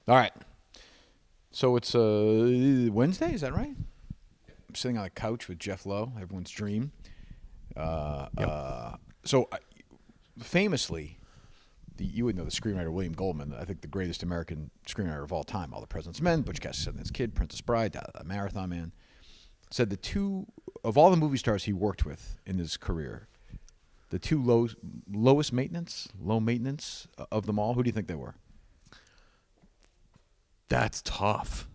All right. So it's Wednesday, is that right? I'm sitting on a couch with Jeff Lowe, everyone's dream. Famously, you would know the screenwriter William Goldman, I think the greatest American screenwriter of all time, All the President's Men, Butch Cassidy and His Kid, Princess Bride, Marathon Man, said the two, of all the movie stars he worked with in his career, the two low maintenance of them all, who do you think they were? That's tough.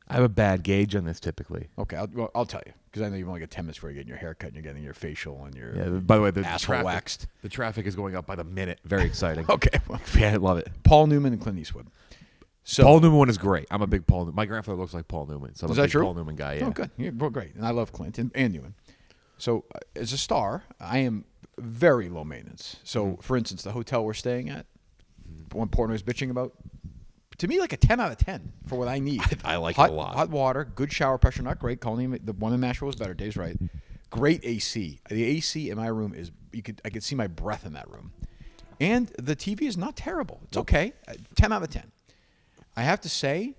I have a bad gauge on this typically. Okay, I'll tell you, because I know you've only got 10 minutes before you're getting your haircut and you're getting your facial and your by the way, the asshole traffic, waxed. The traffic is going up by the minute. Very exciting. Okay. Well, yeah, I love it. Paul Newman and Clint Eastwood. So, Paul Newman one is great. I'm a big Paul Newman. My grandfather looks like Paul Newman, so I'm is a that big true? Paul Newman guy. Yeah. Oh, good. Yeah, well, great. And I love Clint and Newman. So as a star, I am very low maintenance. So, for instance, the hotel we're staying at, one Portnoy was bitching about, to me, like a 10 out of 10 for what I need. I like it a lot. Hot water, good shower pressure, not great. Colleen, the one in Nashville was better. Dave's right. Great AC. The AC in my room is, I could see my breath in that room. And the TV is not terrible. It's okay. 10 out of 10. I have to say,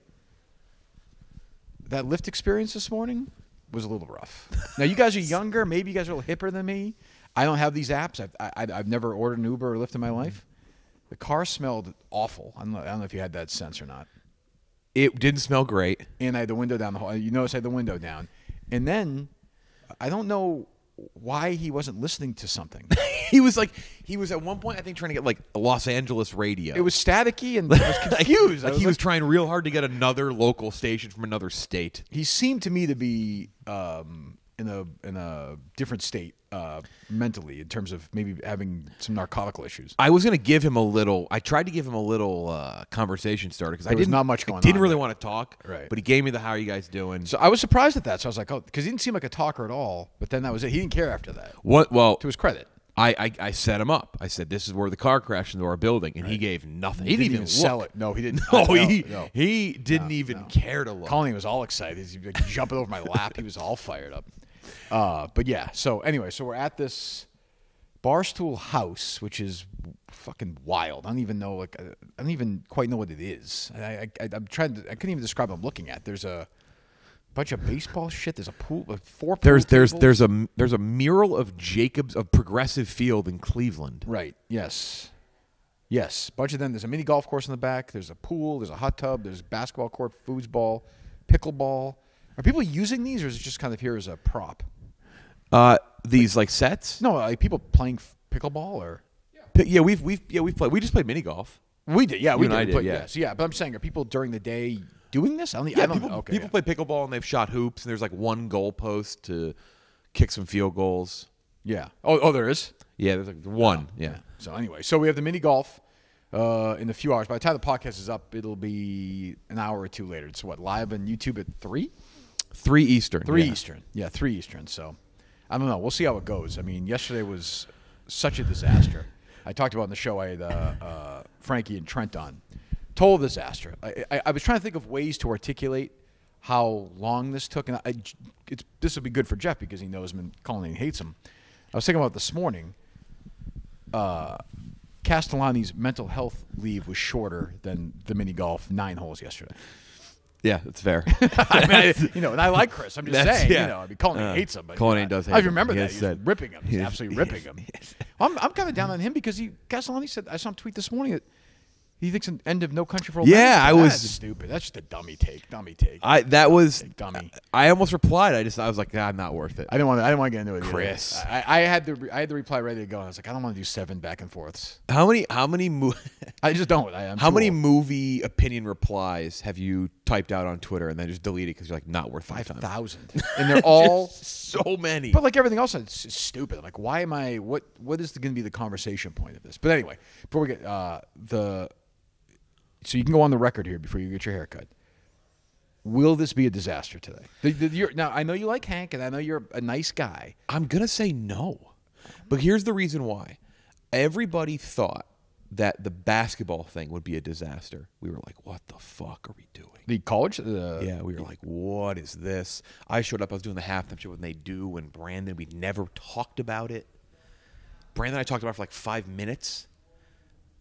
that Lyft experience this morning was a little rough. Now, you guys are younger. Maybe you guys are a little hipper than me. I don't have these apps. I've never ordered an Uber or Lyft in my life. The car smelled awful. I don't know if you had that sense or not. It didn't smell great. And I had the window down the hall. You notice I had the window down. And then, I don't know why he wasn't listening to something. He was at one point, I think, trying to get like Los Angeles radio. It was staticky and I was confused. He was trying real hard to get another local station from another state. He seemed to me to be in a different state mentally, in terms of maybe having some narcotical issues. I was going to give him a little. I tried to give him a little conversation starter because I didn't not much going on. Didn't really want to talk, right? But he gave me the "How are you guys doing?" So I was surprised at that. So I was like, "Oh," because he didn't seem like a talker at all. But then that was it. He didn't care after that. What? Well, to his credit, I set him up. I said, "This is where the car crashed into our building," and he gave nothing. He didn't even sell it. No, he didn't. No, he didn't even care to look. Colleen was all excited. He's like jumping over my lap. He was all fired up. But yeah. So anyway, so we're at this Barstool House, which is fucking wild. I don't even know. I don't even quite know what it is. I'm trying to. I couldn't even describe what I'm looking at. There's a bunch of baseball shit. There's a pool. Four. There's a mural of Jacobs of Progressive Field in Cleveland. Right. Yes. Bunch of them. There's a mini golf course in the back. There's a pool. There's a hot tub. There's a basketball court, foosball, pickleball. Are people using these, or is it just kind of here as a prop? These like sets? No, like people playing pickleball or. Yeah, we've played. We just played mini golf. We did. Yeah, we did. Yeah. Yes, yeah. But I'm saying, are people during the day doing this? I don't know. Okay, people play pickleball and they've shot hoops and there's like one goal post to kick some field goals. Yeah. Oh, there is. Yeah, there's like one. Yeah. So anyway, so we have the mini golf in a few hours. By the time the podcast is up, it'll be an hour or two later. It's live on YouTube at 3? 3 Eastern. 3 Eastern. Yeah, 3 Eastern. So I don't know. We'll see how it goes. I mean, yesterday was such a disaster. I talked about in the show. I had Frankie and Trent on. Total disaster. I was trying to think of ways to articulate how long this took, and this will be good for Jeff because he knows him and Colleen hates him. I was thinking about this morning. Castellani's mental health leave was shorter than the mini golf 9 holes yesterday. Yeah, that's fair. I mean, and I like Chris. I'm just saying. Yeah. I mean, Colleen hates him. But, Colleen does hate I him. remember that. He's ripping him. He's absolutely ripping him. I'm kind of down on him because Castellani said, I saw him tweet this morning that he thinks an end of No Country for Old Men. Yeah, That's stupid. That's just a dummy take. Dummy. I almost replied. I was like, I'm not worth it. I didn't want to get into it. Chris. I had the reply ready to go. And I was like, I don't want to do 7 back and forths. How many I just don't. How many movie opinion replies have you typed out on Twitter and then just deleted because you're like, not worth 5,000. And they're all so many. But like everything else, it's stupid. I'm like, why am I? What is going to be the conversation point of this? But anyway, before we get so you can go on the record here before you get your haircut. Will this be a disaster today? Now, I know you like Hank, and I know you're a nice guy. I'm going to say no. But here's the reason why. Everybody thought that the basketball thing would be a disaster. We were like, what the fuck are we doing? The college? Yeah, we were like, what is this? I showed up. I was doing the halftime show when they do, and Brandon, we never talked about it. Brandon and I talked about it for like 5 minutes.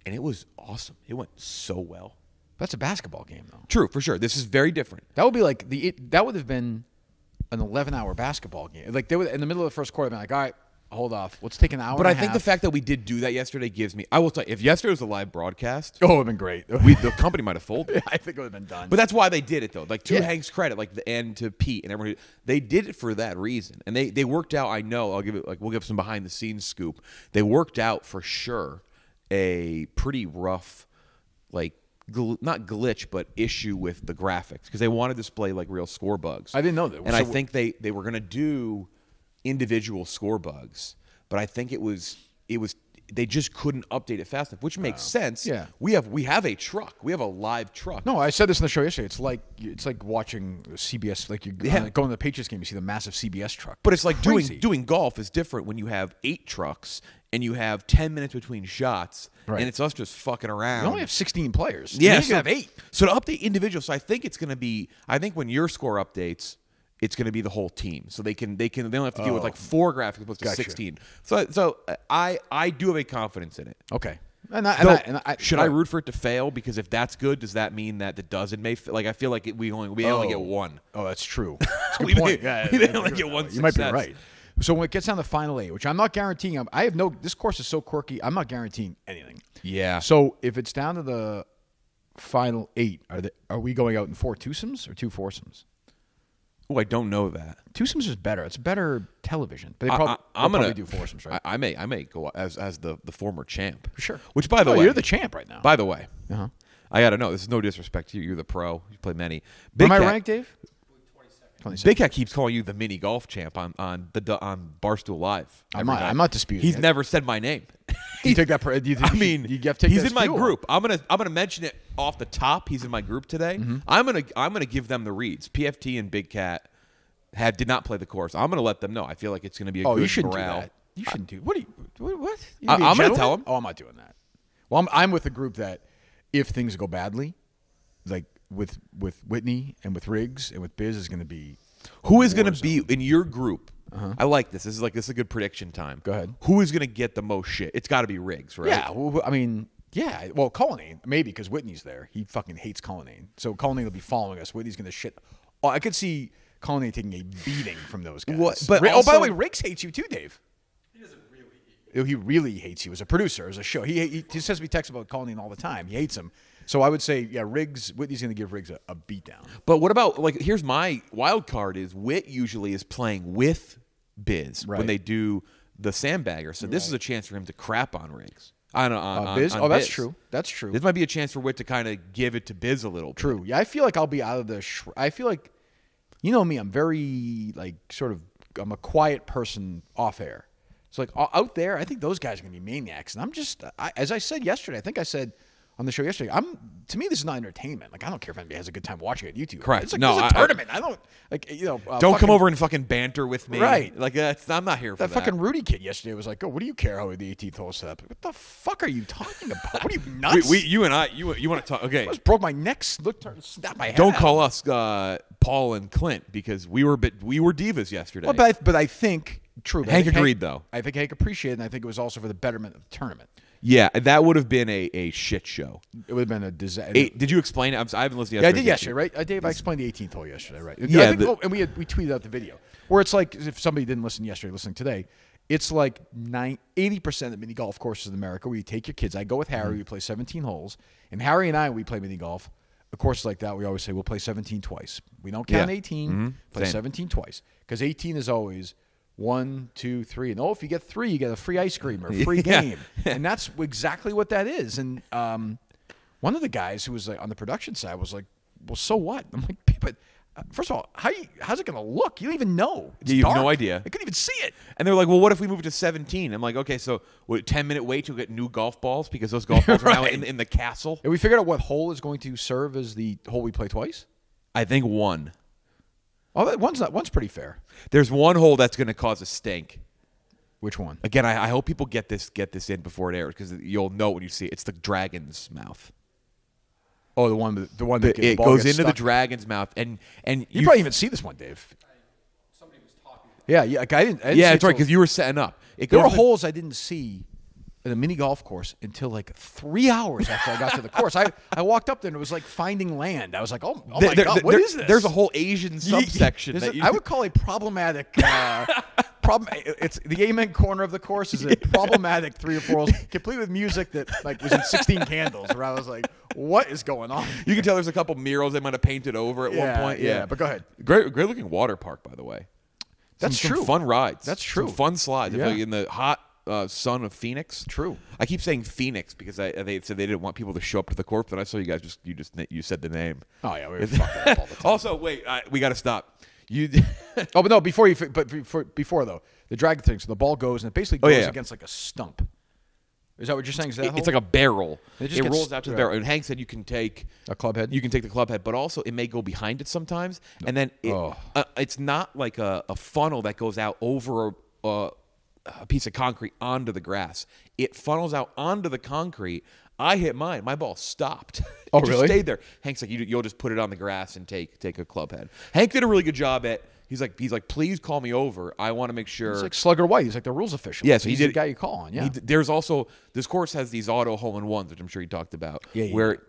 And it was awesome. It went so well. That's a basketball game, though. True, for sure. This is very different. That would be like that would have been an 11-hour basketball game. Like they would in the middle of the first quarter, been like, all right, hold off. Let's take an hour. But and I a think half. the fact that we did do that yesterday gives me. I will tell you, if yesterday was a live broadcast, it would have been great. the company might have folded. I think it would have been done. But that's why they did it, though. Like, to Yeah. Hank's credit, like, and to Pete and everybody, they did it for that reason. And they worked out, I know, we'll give some behind-the-scenes scoop. They worked out, for sure, a pretty rough, like, not glitch, but issue with the graphics. Because they want to display, like, real score bugs. I didn't know that. And I think they were going to do individual score bugs. But I think it was they just couldn't update it fast enough, which makes sense. Yeah. We have a truck. We have a live truck. No, I said this in the show yesterday. It's like watching CBS. Like you going to the Patriots game, you see the massive CBS truck. But it's like crazy. doing golf is different when you have 8 trucks and you have 10 minutes between shots, Right. and it's us just fucking around. We only have 16 players. Yeah, you have 8. So to update individuals, so I think it's going to be. I think when your score updates, it's going to be the whole team, so they don't have to deal with like 4 graphics opposed to 16. So I do have a confidence in it. Okay. Should I root for it to fail? Because if that's good, does that mean that the dozen may like? I feel like we only get one. Oh, that's true. That's a We good point. may only get one. You might be success. right. So when it gets down to final 8, which I'm not guaranteeing, this course is so quirky. I'm not guaranteeing anything. Yeah. So if it's down to the final 8, are we going out in 4 twosomes or 2 foursomes? Oh, I don't know that. Twosomes is better. It's better television. But they'll probably do foursomes, right? I may go as the former champ. Sure. Which, by the way, you're the champ right now. By the way, Uh-huh. I got to know. This is no disrespect to you. You're the pro. You play many. Am I ranked, Dave? 22nd. Big Cat keeps calling you the mini golf champ on Barstool Live. I'm not disputing. He's it. never said my name. Do you take that? Do you think I mean, you have to take he's that in my fuel? group. I'm gonna mention it off the top. He's in my group today. Mm-hmm. I'm gonna give them the reads. PFT and Big Cat did not play the course. I'm gonna let them know. I feel like it's gonna be a good you shouldn't morale. do that. You shouldn't do. What? What? I'm gonna tell him. Oh, I'm not doing that. Well, I'm with the group that if things go badly, like with Whitney and with Riggs and with Biz, is going to be. Who is going to be in your group? I like this. This is a good prediction time. Go ahead. Who is going to get the most shit? It's got to be Riggs, right? Yeah. Well, I mean, yeah. Well, Cullinane maybe because Whitney's there. He fucking hates Cullinane, so Cullinane will be following us. Whitney's going to shit. Oh, I could see Cullinane taking a beating from those guys. What? But by also- the way, Riggs hates you too, Dave. He really hates you as a producer, as a show. He sends me texts about Cullinane all the time. He hates him. So I would say, yeah, Whitney's going to give Riggs a beatdown. But what about, like, here's my wild card is Whit usually is playing with Biz when they do the sandbagger. So this is a chance for him to crap on Riggs. On Biz? on That's Biz. true. That's true. This might be a chance for Whit to kind of give it to Biz a little bit. True. Yeah, I feel like I'll be out of the. I feel like, you know me. I'm very I'm a quiet person off air. So like out there, I think those guys are gonna be maniacs, and I'm just. As I said yesterday, I think I said on the show yesterday. To me, this is not entertainment. Like I don't care if anybody has a good time watching it on YouTube. Correct. It's like No, it's a tournament. I don't like Don't come over and fucking banter with me. Right. Like I'm not here for That that. fucking Rudy kid yesterday was like, "Oh, what do you care how the 18th hole set up? What the fuck are you talking about? What are you nuts? You want to talk? Okay. I just broke my neck. Snapped my head. Don't out. call us Paul and Clint because we were divas yesterday. Well, but I think true. Hank agreed, though. I think Hank appreciated, it, and I think it was also for the betterment of the tournament. Yeah, that would have been a shit show. It would have been a disaster. Did you explain it? I haven't listened to Yeah, I did yesterday, right? Dave, I explained the 18th hole yesterday, right? Yeah, I think, and we tweeted out the video where it's like if somebody didn't listen yesterday, listening today, it's like 80% of mini golf courses in America where you take your kids. I go with Harry. We play 17 holes, and Harry and I we play mini golf. A course like that, we always say we'll play 17 twice. We don't count 18. Play Same. 17 twice because 18 is always 1, 2, 3, and if you get 3, you get a free ice cream or a free game, and that's exactly what that is. And one of the guys who was like on the production side was like, "Well, so what?" I'm like, "But first of all, how's it going to look? You don't even know. It's You have dark. no idea. I couldn't even see it." And they're like, well, what if we move it to 17? I'm like, okay, so 10-minute wait to get new golf balls because those golf balls are now Right. in the castle? And we figured out what hole is going to serve as the hole we play twice. I think one. Oh, that one's pretty fair. There's one hole that's going to cause a stink. Which one? Again, I hope people get this in before it airs because you'll know when you see it. It's the dragon's mouth. Oh, the one that It ball goes gets into the stuck. dragon's mouth, and You probably even see this one, Dave. Somebody was talking. Yeah. Like I didn't yeah, see that's right it because you were setting up. there were holes I didn't see at a mini golf course until like 3 hours after I got to the course. I walked up there and it was like finding land. I was like, oh my God, what is this? There's a whole Asian subsection. I would call a problematic problem. It's the amen corner of the course is a problematic 3 or 4 holes, complete with music that like was in 16 candles. Where I was like, what is going on? You can tell there's a couple murals they might have painted over at one point. Yeah, but go ahead. Great looking water park, by the way. That's true. Some fun rides. That's true. Some fun slides. Yeah. Like in the hot sun of Phoenix. True. I keep saying Phoenix because they said they didn't want people to show up to the corp, but I saw you guys you said the name. Oh yeah, we were fucking up all the time. Also, wait, we got to stop. But no, before though, the drag thing. So the ball goes and it basically goes against like a stump. Is that what you're saying? Is that it's like a barrel. It rolls out to the barrel. And Hank said you can take a club head. You can take the club head, but also it may go behind it sometimes. And then it's not like a funnel that goes out over a piece of concrete onto the grass. It funnels out onto the concrete. I hit mine. My ball stopped. Oh, it just really? stayed there. Hank's like, you'll just put it on the grass and take a club head. Hank did a really good job at. He's like, please call me over. I want to make sure. It's like Slugger White. He's like the rules official. Yeah, so he's he did the guy you call on. Yeah. There's also this course has these auto hole-in-ones, which I'm sure he talked about. Yeah. Where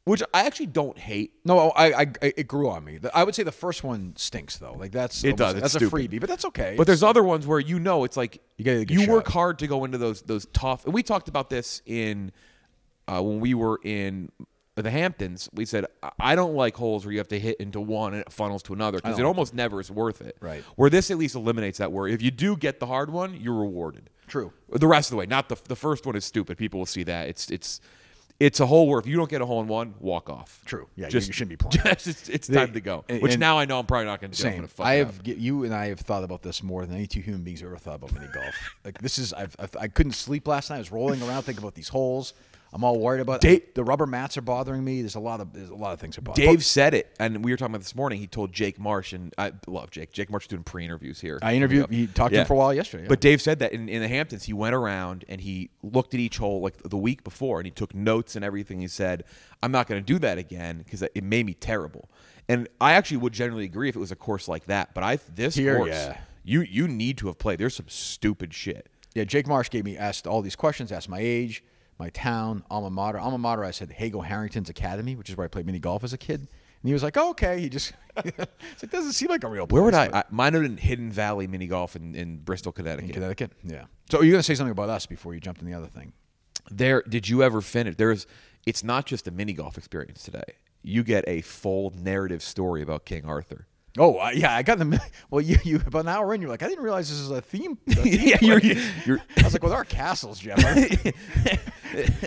which I actually don't hate. No, it grew on me. I would say the first one stinks though. Like that's It does. It's That's stupid. a freebie, but that's okay. But there's other ones where it's like You gotta get a good work shot. hard to go into those tough. And we talked about this in when we were in the Hamptons. We said I don't like holes where you have to hit into one and it funnels to another because it almost never is worth it. Right. Where this at least eliminates that. Where if you do get the hard one, you're rewarded. True. The rest of the way, not the first one is stupid. People will see that it's a hole where if you don't get a hole in one, walk off. True. Yeah, Just, you shouldn't be playing. It's time to go. Which now I know I'm probably not going to do. Same. You and I have thought about this more than any two human beings have ever thought about mini golf. Like this is, I couldn't sleep last night. I was rolling around thinking about these holes. I'm all worried about the rubber mats are bothering me. There's a lot of things are bothering me. Dave said it, and we were talking about this morning. He told Jake Marsh, and I love Jake. Jake Marsh is doing pre-interviews here. He talked to him for a while yesterday. Yeah. But Dave said that in the Hamptons, he went around and he looked at each hole like the week before, and he took notes and everything. He said, "I'm not going to do that again because it made me terrible." And I actually would generally agree if it was a course like that. But course, you need to have played. There's some stupid shit. Yeah, Jake Marsh asked all these questions, asked my age, my town, alma mater. Alma mater, I said Hago Harrington's Academy, which is where I played mini golf as a kid. And he was like, oh, okay. He just it doesn't seem like a real place. Where would mine would have been Hidden Valley Mini Golf in Bristol, Connecticut. In Connecticut, yeah. So are you going to say something about us before you jump to the other thing? Did you ever finish? It's not just a mini golf experience today. You get a full narrative story about King Arthur. Oh, yeah, I got them. Well, you about an hour in, you're like, I didn't realize this is a theme. Yeah, I was like, well, there are castles, Jeff.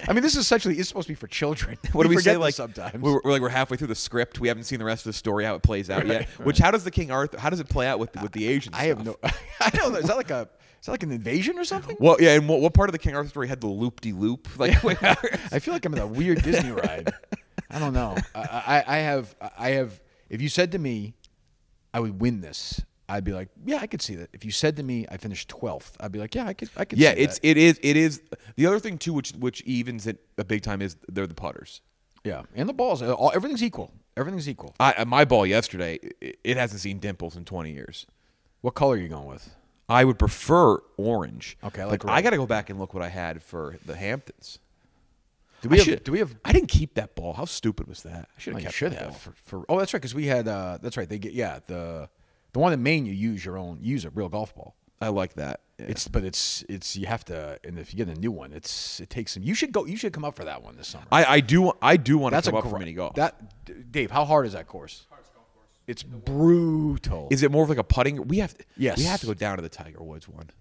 I mean, this is essentially it's supposed to be for children. What do we say? Like sometimes we're halfway through the script. We haven't seen the rest of the story how it plays out yet. Right. Which how does the King Arthur? How does it play out with the Asians? I have no. I don't know. Is that like an invasion or something? Well, yeah. And what part of the King Arthur story had the loop-de-loop? Like, I feel like I'm in a weird Disney ride. I don't know. I have. If you said to me, I would win this, I'd be like, yeah, I could see that. If you said to me, I finished 12th, I'd be like, yeah, I could. Yeah, see that. it is. The other thing too, which evens it a big time, is they're the putters. Yeah, and the balls. Everything's equal. Everything's equal. My ball yesterday, it hasn't seen dimples in 20 years. What color are you going with? I would prefer orange. Okay, I got to go back and look what I had for the Hamptons. Do we have? I didn't keep that ball. How stupid was that? I should have. Oh, that's right. Because we had. That's right. They get the one in Maine. You use a real golf ball. I like that. Yeah. It's you have to. And if you get a new one, it takes some. You should come up for that one this summer. I do want to come up for mini golf. Dave, how hard is that course? Hardest golf course. It's brutal. Is it more of like a putting? Yes. We have to go down to the Tiger Woods one.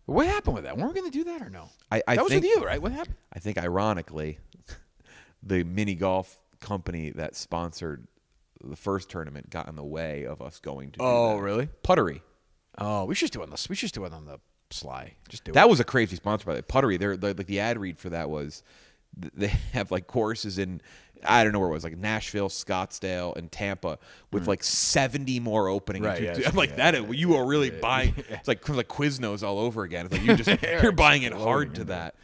What happened with that? Weren't we going to do that or no? That was with you, right? What happened? I think, ironically, the mini golf company that sponsored the first tournament got in the way of us going to. Oh, really? Puttery. Oh, we should do it on the sly. Just do it. That was a crazy sponsor by the Puttery. They're like the ad read for that was they have like courses in. I don't know where it was, like Nashville, Scottsdale, and Tampa, with like 70 more opening. Right, yeah, I'm like, you are really buying. It's like Quiznos all over again. It's like you're buying it hard to that.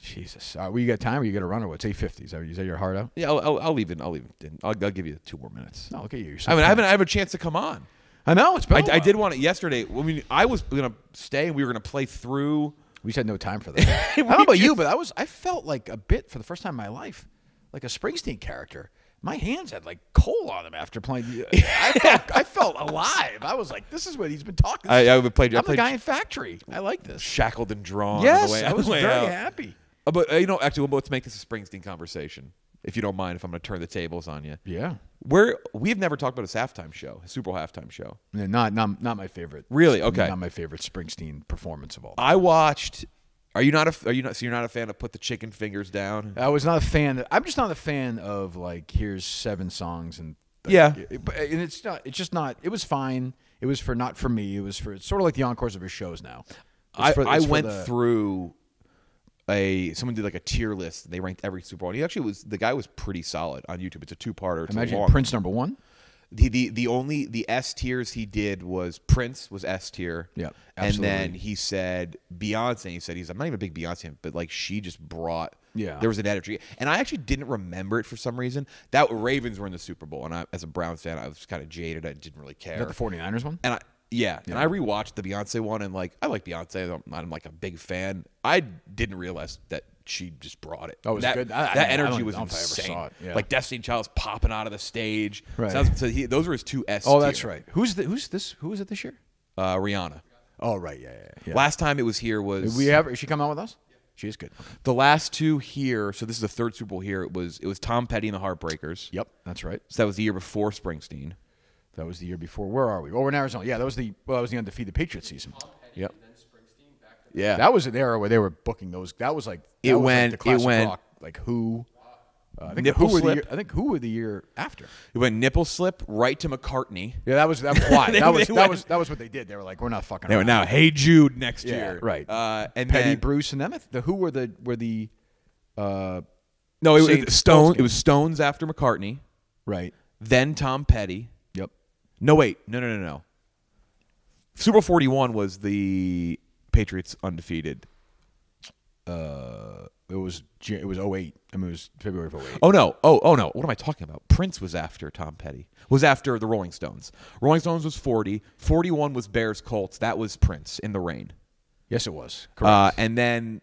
Jesus, you got time or you got to run or what? It's 8:50. Is that your heart out? Yeah, I'll leave it. I'll give you 2 more minutes. No, look at you. I have a chance to come on. I know it's been. I did want it yesterday. I mean, I was gonna stay and we were gonna play through. We just had no time for that. I don't know about you, but I felt like a bit for the first time in my life, like a Springsteen character. My hands had like coal on them after playing. I felt alive. I was like, this is what he's been talking. I played. I'm the guy in Factory. I like this. Shackled and drawn. Yes, I was very happy. But actually, let's make this a Springsteen conversation, if you don't mind. If I'm going to turn the tables on you. Yeah. We've never talked about his halftime show, his Super Bowl halftime show. Yeah, not my favorite. Really? Okay. Not my favorite Springsteen performance of all. I watched. So you're not a fan of Put the Chicken Fingers Down? I was not a fan. I'm just not a fan of like here's 7 songs and yeah. And it's not. It's just not. It was fine. It was not for me. It was for it's sort of like the encores of his shows now. I went through someone did like a tier list. And they ranked every Super Bowl. And he actually the guy was pretty solid on YouTube. It's a 2-parter. Imagine Prince number 1. The S tiers he did was Prince was S tier. Yeah, absolutely. And then he said Beyonce. He said I'm not even a big Beyonce fan, but like she just brought. Yeah. There was an energy, and I actually didn't remember it for some reason. That Ravens were in the Super Bowl, and as a Browns fan, I was kind of jaded. I didn't really care. Is that the 49ers one? And and I rewatched the Beyonce one, and like I like Beyonce. I'm like a big fan. I didn't realize that she just brought it. Oh, was it good? That energy was insane. I ever saw it. Yeah. Like Destiny Child's popping out of the stage. Right. Those were his 2 S. Oh, that's right. Who was it this year? Rihanna. Oh, right. Yeah. Last time it was here was. Is she come out with us? Yeah. She is good. Okay. The last 2 here. So this is the 3rd Super Bowl here. It was Tom Petty and the Heartbreakers. Yep, that's right. So that was the year before Springsteen. That was the year before. Where are we? Oh, we're in Arizona. Yeah, that was the undefeated Patriots season. Yep. Yeah, that was an era where they were booking those. That was like the classic rock, like Who. I think Who were the year after. It went Nipple Slip right to McCartney. Yeah, that was why. that was what they did. They were like, we're not fucking. They were now Hey Jude next year, right? And Petty, Bruce, and them. The Who were the. No, it was Stones. It was Stones after McCartney, right? Then Tom Petty. Yep. No, wait, no. Super Bowl 41 was the Patriots undefeated. It was 08. I mean, it was February of 08. Oh no. What am I talking about? Prince was after Tom Petty. Was after the Rolling Stones. Rolling Stones was 40. 41 was Bears Colts. That was Prince in the Rain. Yes, it was. Correct. And then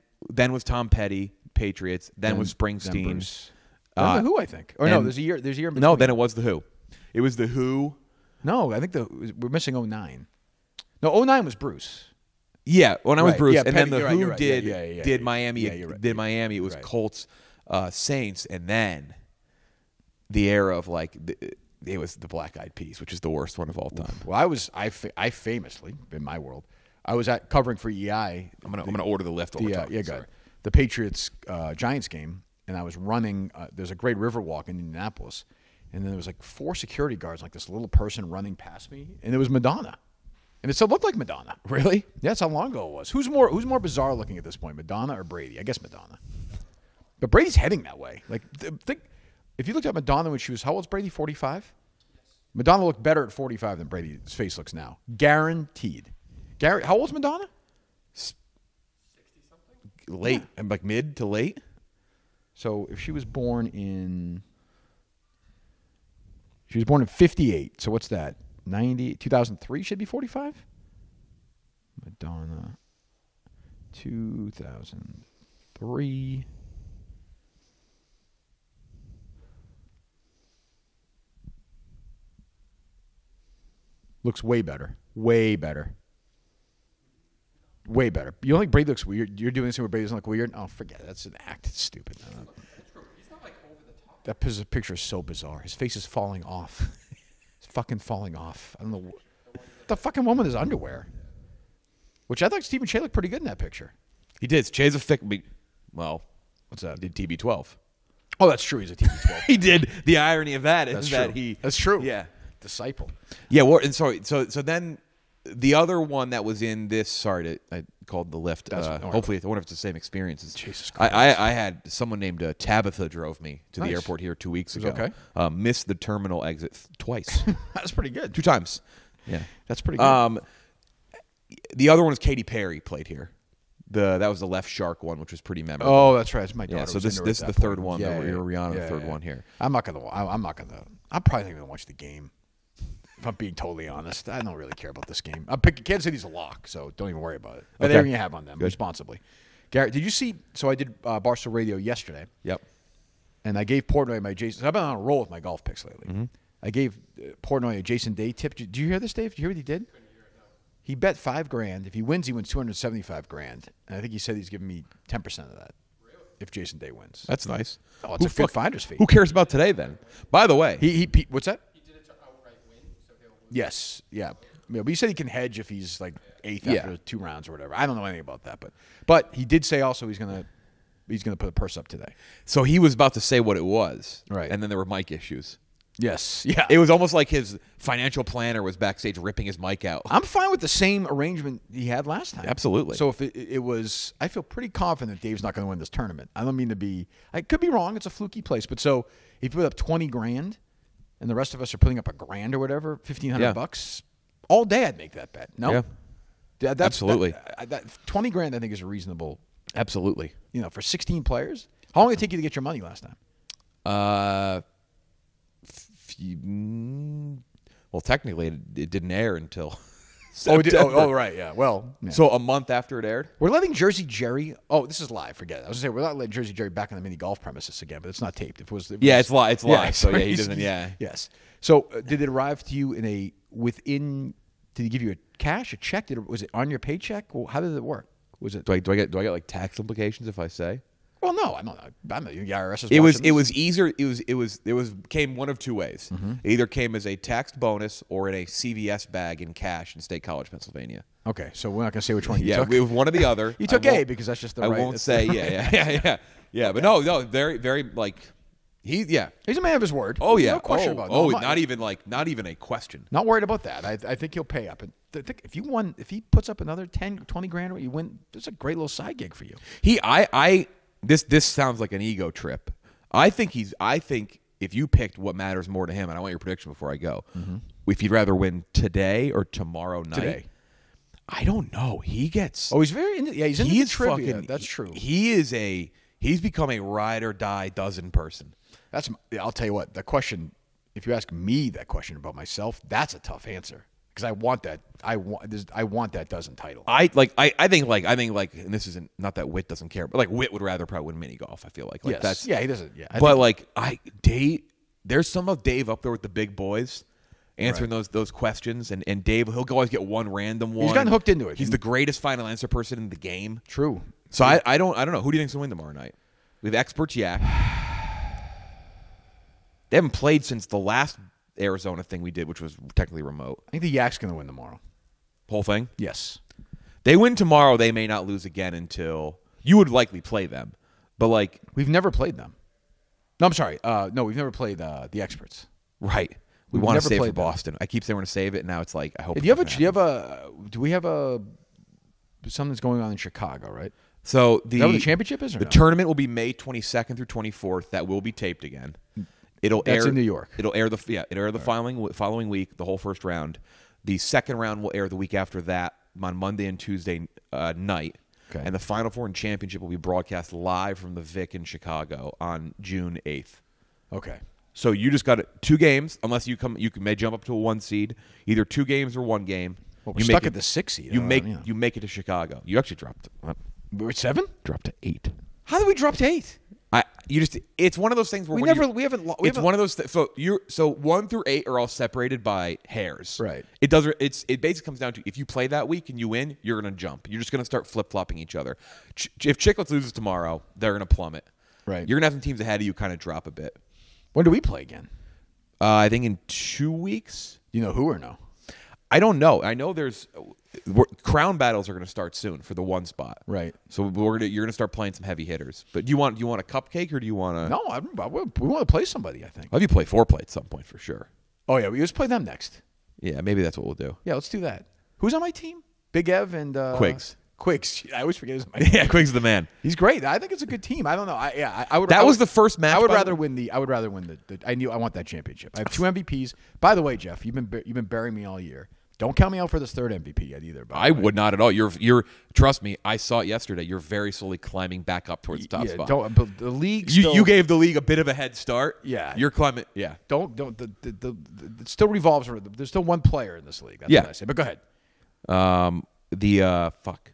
was Tom Petty, Patriots. Then was Springsteen. The Who, I think. Or no, there's a year. There's a year. No, then it was the Who. It was the Who. No, I think we're missing 09. No, 09 was Bruce. Yeah, when I was Bruce, and Petty, then the Who did Miami. Did Miami. It was Colts, Saints, and then the era of like it was the Black Eyed Peas, which is the worst one of all time. Well, I famously in my world, I was covering for EI. I'm gonna order the lift. Go ahead. The Patriots Giants game, and I was running. There's a great river walk in Indianapolis, and then there was like 4 security guards, like this little person running past me, and it was Madonna. And it still looked like Madonna. Really? Yeah, that's how long ago it was. Who's more bizarre looking at this point, Madonna or Brady? I guess Madonna. But Brady's heading that way. Like, think if you looked at Madonna when she was, how old's Brady? 45? Yes. Madonna looked better at 45 than Brady's face looks now. Guaranteed. How old's Madonna? 60-something? Late. And like mid to late? So if she was born in 58. So what's that? 2003 should be 45. Madonna, 2003. Looks way better. Way better. Way better. You don't think Brady looks weird? You're doing this where Brady doesn't look weird? Oh, forget it. That's an act. It's stupid. He's not like over the top. That picture is so bizarre. His face is falling off. It's fucking falling off. I don't know. The fucking woman is underwear. Which I thought Stephen Shea looked pretty good in that picture. He did. Shea's a thick. Well, what's that? He did TB12. Oh, that's true. He's a TB12. He did. The irony of that is that he. That's true. Yeah. Disciple. Yeah. Well, and so then the other one that was in this. I called the lift. Hopefully, I wonder if it's the same experience. Jesus Christ. I had someone named Tabitha drove me to the airport here 2 weeks ago. Okay. Missed the terminal exit twice. That's pretty good. 2 times. Yeah. That's pretty good. The other one is Katy Perry played here. That was the Left Shark one, which was pretty memorable. Oh, that's right. It's my daughter. Yeah. So this is the third one. Rihanna, the third one here. I'm probably not gonna watch the game. If I'm being totally honest, I don't really care about this game. I'm picking Kansas City's a lock, so don't even worry about it. But Okay. everything you have on them Good. responsibly. Garrett, did you see? So I did Barstool Radio yesterday. Yep. And I gave Portnoy my Jason. I've been on a roll with my golf picks lately. Mm-hmm. I gave Portnoy a Jason Day tip. Did you hear this, Dave? Did you hear what he did? He bet $5,000. If he wins, he wins $275,000. And I think he said he's giving me 10% of that. If Jason Day wins, That's nice. Oh, it's a good finder's fee. Who cares about today then? By the way, He what's that? He did it to outright win, so he'll lose. Yes, yeah. But he said he can hedge if he's like eighth Yeah. after 2 rounds or whatever. I don't know anything about that, but he did say also he's gonna put a purse up today. so he was about to say what it was, Right. And then there were mic issues. Yes, yeah. It was almost like his financial planner was backstage ripping his mic out. I'm fine with the same arrangement he had last time. Absolutely. So if it was, I feel pretty confident Dave's not going to win this tournament. I don't mean to be. I could be wrong. It's a fluky place, but so if you put up $20,000, and the rest of us are putting up $1,000 or whatever, $1,500 all day, I'd make that bet. No, Yeah. That's, Absolutely. That $20,000 I think is a reasonable. Absolutely. For 16 players. How long did it take you to get your money last time? Well, technically, it didn't air until Oh, September. right, yeah. Well, yeah. So a month after it aired. We're letting Jersey Jerry. Oh, this is live. Forget it. I was going to say we're not letting Jersey Jerry back on the mini golf premises again, but it's not taped. If it was, Yeah, it's live. It's live. So yeah, he he's- doesn't. Yeah. Yes. So did it arrive to you within? Did he give you a cash, a check? Was it on your paycheck? Well, how did it work? Was it? Do I get like tax implications if I say? Well, no, I don't know. I know the IRS is. It was watching this. easier. It was came one of two ways. It either came as a taxed bonus or in a CVS bag in cash in State College, Pennsylvania. Okay, so we're not going to say which one you Yeah, took. it was one or the other. You took I A won't- because that's just the I right. won't that's say. the- Yeah. But no, very, very like he. Yeah. He's a man of his word. Oh There's yeah. no question about it. No, Oh, I'm not even a question. Not worried about that. I think he'll pay up. And if he puts up another 10, 20 grand, you win. It's a great little side gig for you. This sounds like an ego trip. I think if you picked what matters more to him, and I want your prediction before I go, if he'd rather win today or tomorrow night. Today. I don't know. He gets. Oh, he's very into. Yeah, he's into the trivia. That's true. He's become a ride or die dozen person. I'll tell you what. The question, if you ask me that question about myself, that's a tough answer because I want that. I want that dozen title. I think and this isn't not that Witt doesn't care, but like Witt would rather probably win mini golf. I feel like Yes. that's he doesn't. Yeah, there's some of Dave up there with the big boys answering those questions, and Dave he'll always get one random one. He's gotten hooked into it. He's the greatest final answer person in the game. True. So I don't know who do you think's gonna win tomorrow night? We have experts Yak. They haven't played since the last Arizona thing we did, which was technically remote. I think the Yak's going to win tomorrow. Whole thing. Yes. They win tomorrow, they may not lose again until you would likely play them. But like We've never played them. No, I'm sorry. No, we've never played the experts. right. We We've want to never save for played them. Boston. I keep saying we're going to save it, and now it's like I hope. Do we have something that's going on in Chicago, right? So Is that what the championship is or the no? tournament will be May 22nd through 24th. That will be taped again. It'll That's air in New York. It'll air the following week, the whole first round. The second round will air the week after that on Monday and Tuesday night. Okay. And the Final Four and Championship will be broadcast live from the Vic in Chicago on June 8th. Okay. So you just got 2 games, unless you may jump up to a 1 seed, either 2 games or 1 game. Well, we're you stuck make at the 6 seed. You make it to Chicago. You actually dropped We're at 7? to 8. How did we drop to 8? It's one of those things where We haven't. it's one of those so 1 through 8 are all separated by hairs. Right. It basically comes down to if you play that week and you win, you're going to jump. You're just going to start flip-flopping each other. If Chicklets loses tomorrow, they're going to plummet. Right. You're going to have some teams ahead of you kind of drop a bit. When do we play again? I think in 2 weeks. You know who or no? I don't know. I know crown battles are going to start soon for the 1 spot. Right. So you're going to start playing some heavy hitters. But do you want a cupcake or do you want to? No, we want to play somebody, I think. I'll have you play foreplay at some point for sure. Oh, yeah. We just play them next. Yeah, maybe that's what we'll do. Yeah, let's do that. Who's on my team? Big Ev and Quigs. Quigs. I always forget his name. Yeah, Quigg's the man. He's great. I think it's a good team. I don't know. I would. That was the first match. I would rather win the. I would rather win the. I want that championship. I have 2 MVPs. By the way, Jeff, you've been burying me all year. Don't count me out for this third MVP yet either. I would not at all. You're trust me. I saw it yesterday. You're very slowly climbing back up towards the top spot. But the league. You gave the league a bit of a head start. Yeah, you're climbing. Yeah, don't. It still revolves around. There's still one player in this league. That's what I say. But go ahead. Fuck.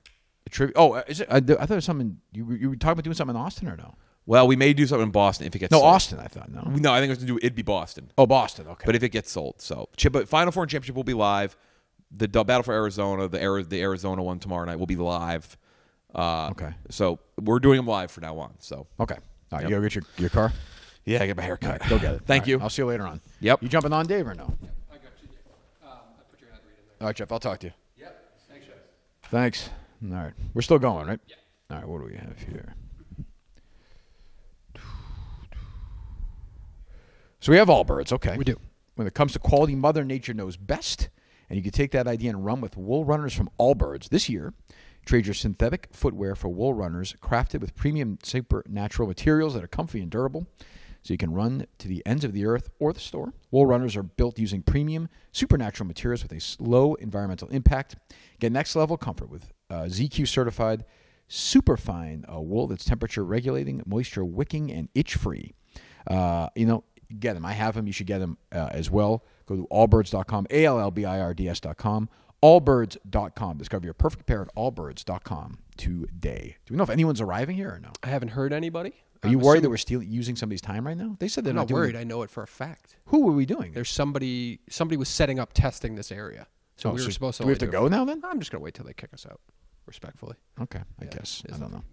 Trivia. Oh, is it? I thought it was something. You were talking about doing something in Austin or no? Well, we may do something in Boston if it gets sold. Austin. I thought no. No, I think it'd be Boston. Oh, Boston. Okay. But if it gets sold, but Final Four and Championship will be live. The Battle for Arizona, the Arizona one tomorrow night will be live. Okay. So we're doing them live from now on. So okay. All right, you go get your car. Yeah, I get my hair cut. Right, go get it. Thank you. I'll see you later on. Yep. You jumping on, Dave, or no? I got you. I put your ad read in there. All right, Jeff. I'll talk to you. Yep. Thanks, Jeff. Thanks. All right. We're still going, right? Yeah. All right. What do we have here? So we have Allbirds. Okay. We do. When it comes to quality, Mother Nature knows best. And you can take that idea and run with wool runners from Allbirds. This year, trade your synthetic footwear for wool runners crafted with premium supernatural materials that are comfy and durable. So you can run to the ends of the earth or the store. Wool runners are built using premium supernatural materials with a low environmental impact. Get next level comfort with ZQ certified superfine wool that's temperature regulating, moisture wicking, and itch free. Get them. I have them. You should get them as well. Go to allbirds.com, ALLBIRDS.com, allbirds.com. Discover your perfect pair at allbirds.com today. Do we know if anyone's arriving here or no? I haven't heard anybody. Are you worried that we're using somebody's time right now? They said they're I'm not not doing worried. it. I know it for a fact. Who were we doing? There's somebody was setting up testing this area. So we were supposed to. Do we have to go now then? I'm just going to wait till they kick us out, respectfully. Okay, I guess. I don't know.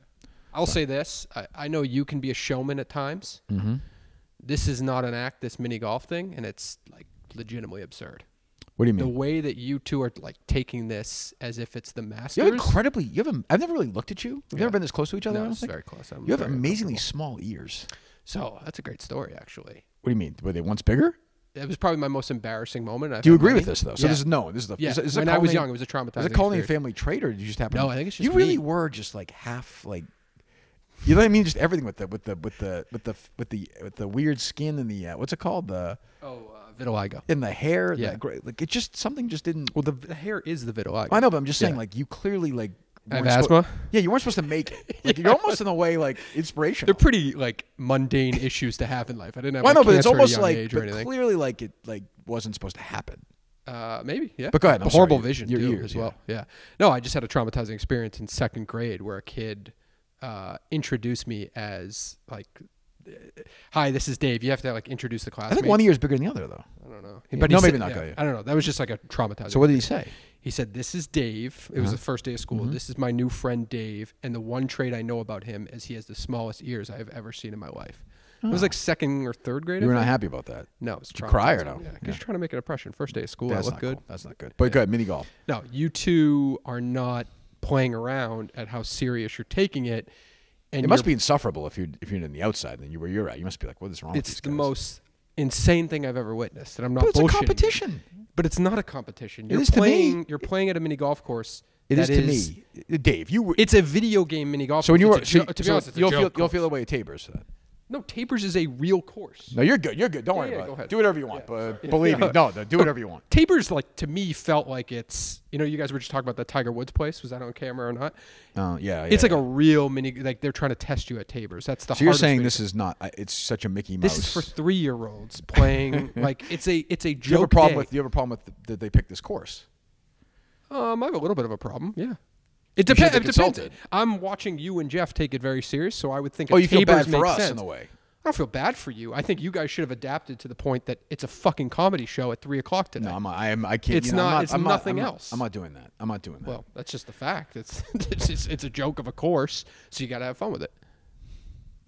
I'll say this. I know you can be a showman at times. Mm-hmm. This is not an act, this mini golf thing, and it's like legitimately absurd. What do you The mean? way that you two are like taking this as if it's the Masters. I've never really looked at you. We've never been this close to each other. I No, don't it's think. very close. You have amazingly small ears. So that's a great story, actually. What do you mean? Were they once bigger? It was probably my most embarrassing moment. Do you agree with this though? So Yeah. this is the. Yeah. Is When I was young, it was a traumatizing. Is it calling a experience. family trait, or did you just happen? No, I think it's just you really me. were just like half like. You know what I mean? Just everything with the weird skin and the what's it called, the vitiligo. in the hair. Yeah. Like it just something just didn't. Well, the hair is the vitiligo. I know, but I'm just saying Yeah. like you clearly like. I have weren't asthma. Yeah, you weren't supposed to make it. Like you're almost in a way like inspirational. They're pretty like mundane issues to have in life. I didn't have. Well, like, no, but it's cancer at a almost young like age or but anything. clearly like it like wasn't supposed to happen. Maybe, yeah. But go ahead. I'm A horrible sorry. vision Your too, ears, as well. Yeah. No, I just had a traumatizing experience in second grade where a kid introduced me as like, "Hi, this is Dave." You have to like introduce the I classmates. think one ear is bigger than the other though. I don't know. Yeah, But no, he maybe said- not. yeah, Go ahead. I don't know. That was just like a traumatizing. So what did he say? He said, "This is Dave." It was the first day of school. Mm-hmm. This is my new friend Dave, and the one trait I know about him is he has the smallest ears I have ever seen in my life. It was like second or third grade. You were I not think. happy about that. No, it was you cry or traumatizing. no? Yeah, Yeah. because you're trying to make an impression. First day of school, That's that not looked good. cool. That's not good. But go ahead, mini golf. No, you two are not playing around at how serious you're taking it. And It must be insufferable if you're in the outside than where you're at. You must be like, what is wrong with these It's the guys? most insane thing I've ever witnessed, and I'm not But it's a bullshitting you. competition. But it's not a competition. It You're is to playing. me. You're playing at a mini golf course. It is that to me, Dave. You were It's a video game mini golf. so when you were course. It's a to be honest, it's a you'll joke feel course. the way it tapers. Then. No, Tapers is a real course. No, you're good. You're good. Don't worry yeah, about go it. ahead. Do whatever you want. But believe me, no, do whatever you want. Tapers, like to me, felt like it's. You know, you guys were just talking about that Tiger Woods place. Was that on camera or not? Yeah. It's like a real mini. Like they're trying to test you at Tapers. That's the. So you're hardest saying way this to- is not? It's such a Mickey Mouse. This is for 3-year-olds playing. Like it's a joke. Do you have a problem day. with? Do you have a problem with that they picked this course? I have a little bit of a problem. Yeah. It You should depends. have It depends. consulted. I'm watching you and Jeff take it very serious, so I would think. Oh, a you feel Tapers bad for makes us sense. in a way. I don't feel bad for you. I think you guys should have adapted to the point that it's a fucking comedy show at 3:00 today. No, I can't. It's you know, not- it's I'm nothing I'm else. I'm not doing that. I'm not doing that. Well, that's just the fact. It's it's a joke of a course, so you got to have fun with it.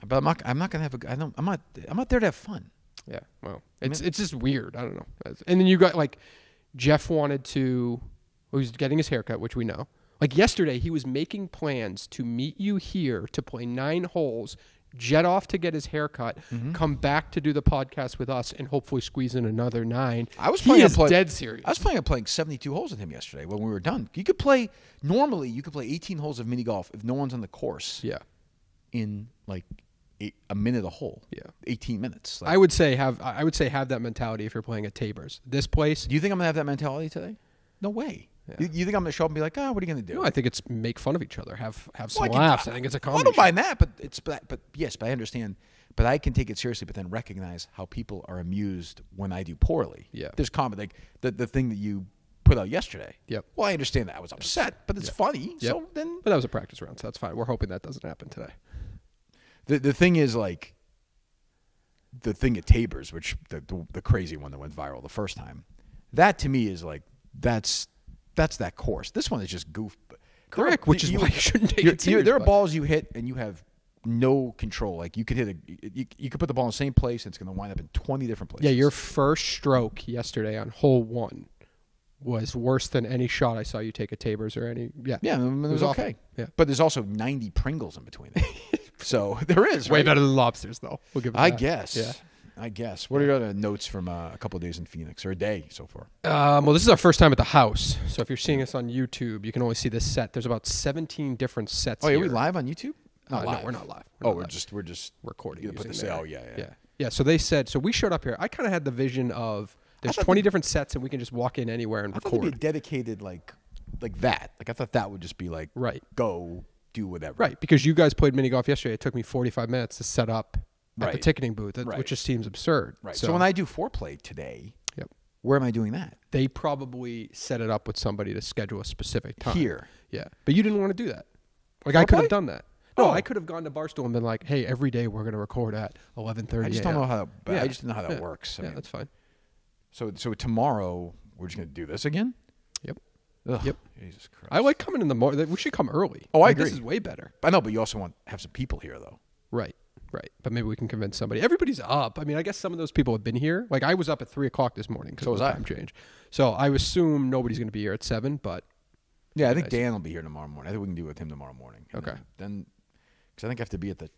But I'm not gonna have a. I'm not there to have fun. Yeah. Well, it's just weird. I don't know. And then you got like Jeff wanted to. Well, he was getting his haircut, which we know. Like yesterday, he was making plans to meet you here to play 9 holes, jet off to get his haircut, come back to do the podcast with us, and hopefully squeeze in another 9. I was He planning is on dead serious. I was planning on playing 72 holes with him yesterday when we were done. You could play normally. You could play 18 holes of mini golf if no one's on the course. Yeah. In like a minute a hole. Yeah. 18 minutes. Like, I would say have that mentality if you're playing at Tabors. This place, do you think I'm gonna have that mentality today? No way. Yeah. You think I'm going to show up and be like, what are you going to do? No, I think it's make fun of each other, have some Well, laughs. I think it's a Well, I comedy. don't mind that, but yes, but I understand. But I can take it seriously, but then recognize how people are amused when I do poorly. Yeah. There's comedy, like the thing that you put out yesterday. Yep. Well, I understand that. I was upset, but it's funny. Yep. So then But that was a practice round, so that's fine. We're hoping that doesn't happen today. the thing is like the thing at Tabor's, which the crazy one that went viral the first time. That to me is like that's that course. This one is just goof. Correct, which is why you shouldn't take it serious. There are but- balls you hit and you have no control. Like you could hit you could put the ball in the same place and it's going to wind up in 20 different places. Yeah, your first stroke yesterday on hole 1 was worse than any shot I saw you take at Tabor's or any. Yeah, Yeah, it was awful. okay. Yeah. But there's also 90 Pringles in between them. So there is, way right? better than lobsters, though. We'll give it I that. guess. Yeah. I guess. What are your other notes from a couple of days in Phoenix, or a day so far? Well, this is our first time at the house, so if you're seeing us on YouTube, you can only see this set. There's about 17 different sets. Oh, here. are we live on YouTube? Not No, live. we're not live. We're just Recording. You put using the there. oh yeah. Yeah. So they said. So we showed up here. I kind of had the vision of there's 20 different sets, and we can just walk in anywhere and I thought there'd be a record. dedicated like that. Like I thought that would just be like Right. Go do whatever. Right, because you guys played mini golf yesterday. It took me 45 minutes to set up at the Right. ticketing booth, Right. which just seems absurd. Right. So when I do foreplay today, Yep. where am I doing that? They probably set it up with somebody to schedule a specific time. Here. Yeah. But you didn't want to do that. Like, I could have Foreplay? done that. No, Oh. I could have gone to Barstool and been like, hey, every day we're going to record at 11:30 I just don't know how. Yeah. I just don't know how that Yeah. works. I Yeah, mean, that's fine. so tomorrow we're just gonna do this again. Yep. Ugh, Yep. Jesus Christ. I like coming in the morning. We should come early. Oh, I Like, This agree. is way better. I know, but you also want to have some people here though. Right. Right. But maybe we can convince somebody. Everybody's up. I mean, I guess some of those people have been here. Like, I was up at 3 o'clock this morning because So of was the I. time change. So I assume nobody's going to be here at 7, but Yeah, I think Nice. Dan will be here tomorrow morning. I think we can do it with him tomorrow morning. And Okay. Then, because I think I have to be at the.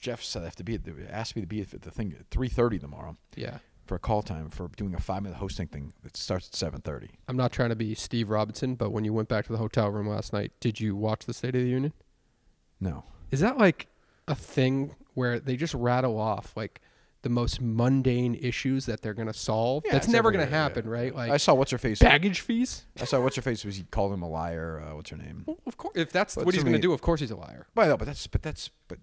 Jeff said I have to be asked me to be at the thing at 3:30 tomorrow yeah. for a call time for doing a 5-minute hosting thing that starts at 7:30. I'm not trying to be Steve Robinson, but when you went back to the hotel room last night, did you watch the State of the Union? No. Is that like a thing where they just rattle off like the most mundane issues that they're going to solve? Yeah, That's it's never every going to year, happen, yeah. right? Like I saw what's her face. baggage fees? I saw what's her face was he called him a liar. What's her name? Well, of course, if that's But what he's to going to me- do, of course he's a liar. Well, no, but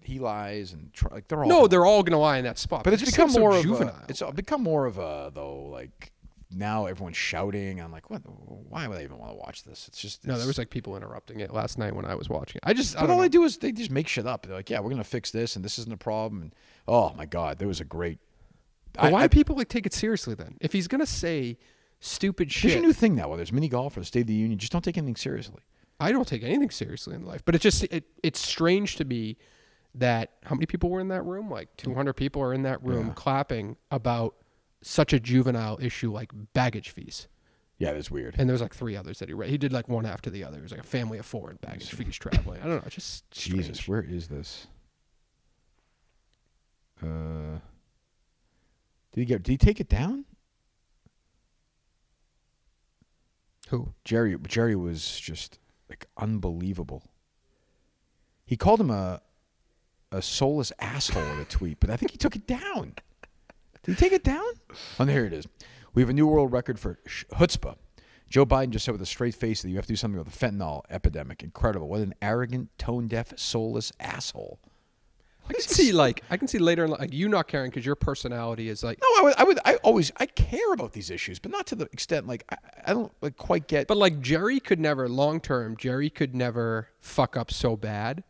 he lies and like they're all. No, they're all going to lie in that spot. But it's it just become seems so more of juvenile. a. It's become more of a though. Like now everyone's shouting. I'm like, what? Why would I even want to watch this? It's just No, there was like people interrupting it last night when I was watching it. I But don't all know. they do is they just make shit up. They're like, yeah, we're gonna fix this, and this isn't a problem. And oh my god, there was a great. But why do people like take it seriously then? If he's going to say stupid There's shit, a new thing now. Whether it's mini golf or the State of the Union, just don't take anything seriously. I don't take anything seriously in life. But it's strange to me that how many people were in that room? Like 200 people are in that room Yeah. clapping about such a juvenile issue like baggage fees. Yeah, that's weird. And there was like 3 others that he read. He did like one after the other. It was like a family of 4 and baggage fees traveling. I don't know. It's just strange. Jesus, where is this? Did he take it down? Who? Jerry was just like unbelievable. He called him a soulless asshole in a tweet, but I think he took it down. Did he take it down? Oh, here it is. We have a new world record for chutzpah. Joe Biden just said with a straight face that you have to do something with the fentanyl epidemic. Incredible. What an arrogant, tone-deaf, soulless asshole. I can see later in like you not caring because your personality is like. No, I care about these issues, but not to the extent like I don't like quite get. But like Jerry could never long term. Jerry could never fuck up so bad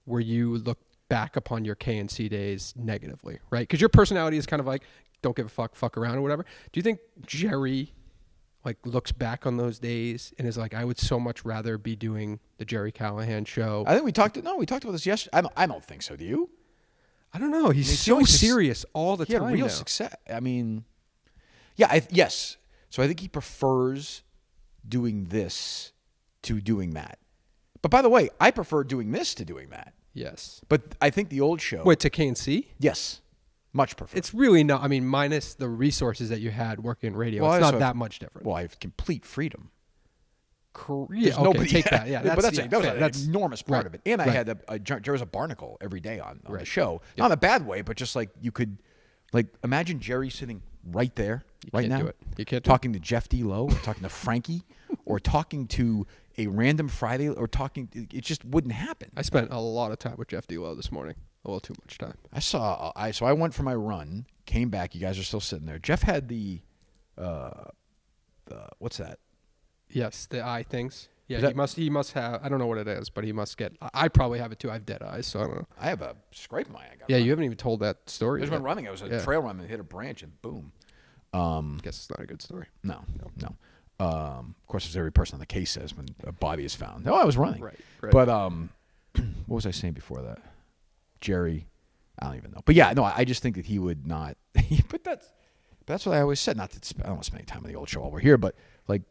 where you look back upon your KNC days negatively, right? Because your personality is kind of like don't give a fuck around or whatever. Do you think Jerry like looks back on those days and is like, I would so much rather be doing the Jerry Callahan show? I think we talked about this yesterday. I don't think so. Do you? I don't know. He's he so always serious all the He had time. real now. success. I mean, yeah, yes. So I think he prefers doing this to doing that. But by the way, I prefer doing this to doing that. Yes. But I think the old show. Wait, to KNC? Yes, much prefer. It's really not. I mean, minus the resources that you had working in radio, Well, I it's also not have- that much different. well, I have complete freedom. Yeah, There's okay, nobody. take that. Yeah, but that's yeah, that was fair. an enormous part right, of it. And I right. had there was a barnacle every day on the Right. show. Not in a bad way, but just like you could, like imagine Jerry sitting right there, right can't now, do it. You can't do talking to Jeff D Lowe, talking to Frankie, or talking to a random Friday or talking. It just wouldn't happen. I spent a lot of time with Jeff D Lowe this morning. A little too much time. So I went for my run, came back. You guys are still sitting there. Jeff had the what's that? Yes, the eye things. Yeah, Is he must have. I don't know what it is, but he must get. I probably have it too. I have dead eyes, so I don't know. I have a scrape in my eye. Yeah, you haven't even told that story. I just yet. went running. I was a trail run and hit a branch and boom. Guess it's not a good story. No. Of course, as every person on the case says when a body is found. No, I was running. Right. But what was I saying before that? Jerry, I don't even know. But yeah, no, I just think that he would not. But that's what I always said. Not that I don't want to spend any time on the old show while we're here, but like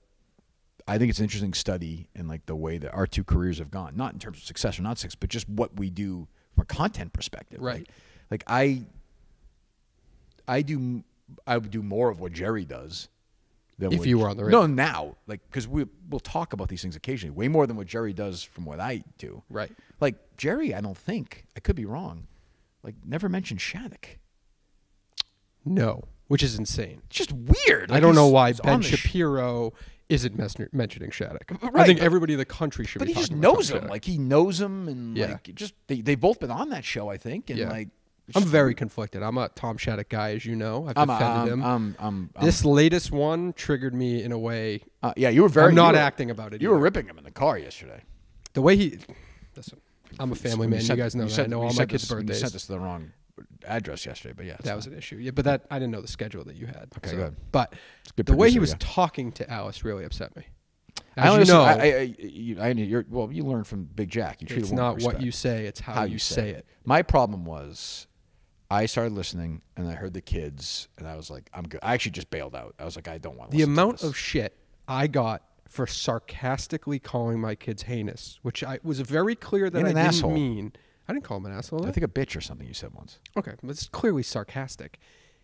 I think it's an interesting study in like the way that our two careers have gone. Not in terms of success or not success, but just what we do from a content perspective. Right. Like I would do more of what Jerry does. If you were on the radio. No, now. Like, because we'll talk about these things occasionally. Way more than what Jerry does from what I do. Right. Like, Jerry, I don't think, I could be wrong, like, never mentioned Shattuck. No, which is insane. It's just weird. Like, I don't know why he's Ben on the Shapiro isn't mentioning Shattuck. Right, I think but- everybody in the country should But be he just talking about knows Tom him. Shattuck. Like, he knows him, and, Yeah. like, just, they've both been on that show, I think, and, Yeah. like, it's I'm just- very conflicted. I'm a Tom Shattuck guy, as you know. I've defended him. I'm This latest one triggered me in a way. yeah, you were very. I'm not you were- acting about it. You were either. ripping him in the car yesterday. The way he. Listen, I'm a family man. You sent- guys know that. I know all my kids' You birthdays. sent us to the wrong address yesterday, but yeah. it's That was fine. an issue. Yeah, but that I didn't know the schedule that you had. Okay, so. good. But good the way he producer, was yeah. talking to Alice really upset me. I As you listen, know, you learned from Big Jack. You treat it's a woman not with what respect. you say; it's how you say it. My problem was, I started listening and I heard the kids, and I was like, I'm good. I actually just bailed out. I was like, I don't want to. The listen amount to this. of shit I got for sarcastically calling my kids heinous, which I was very clear that And I an didn't asshole. mean. I didn't call him an asshole. I think a bitch or something you said once. Okay, but it's clearly sarcastic.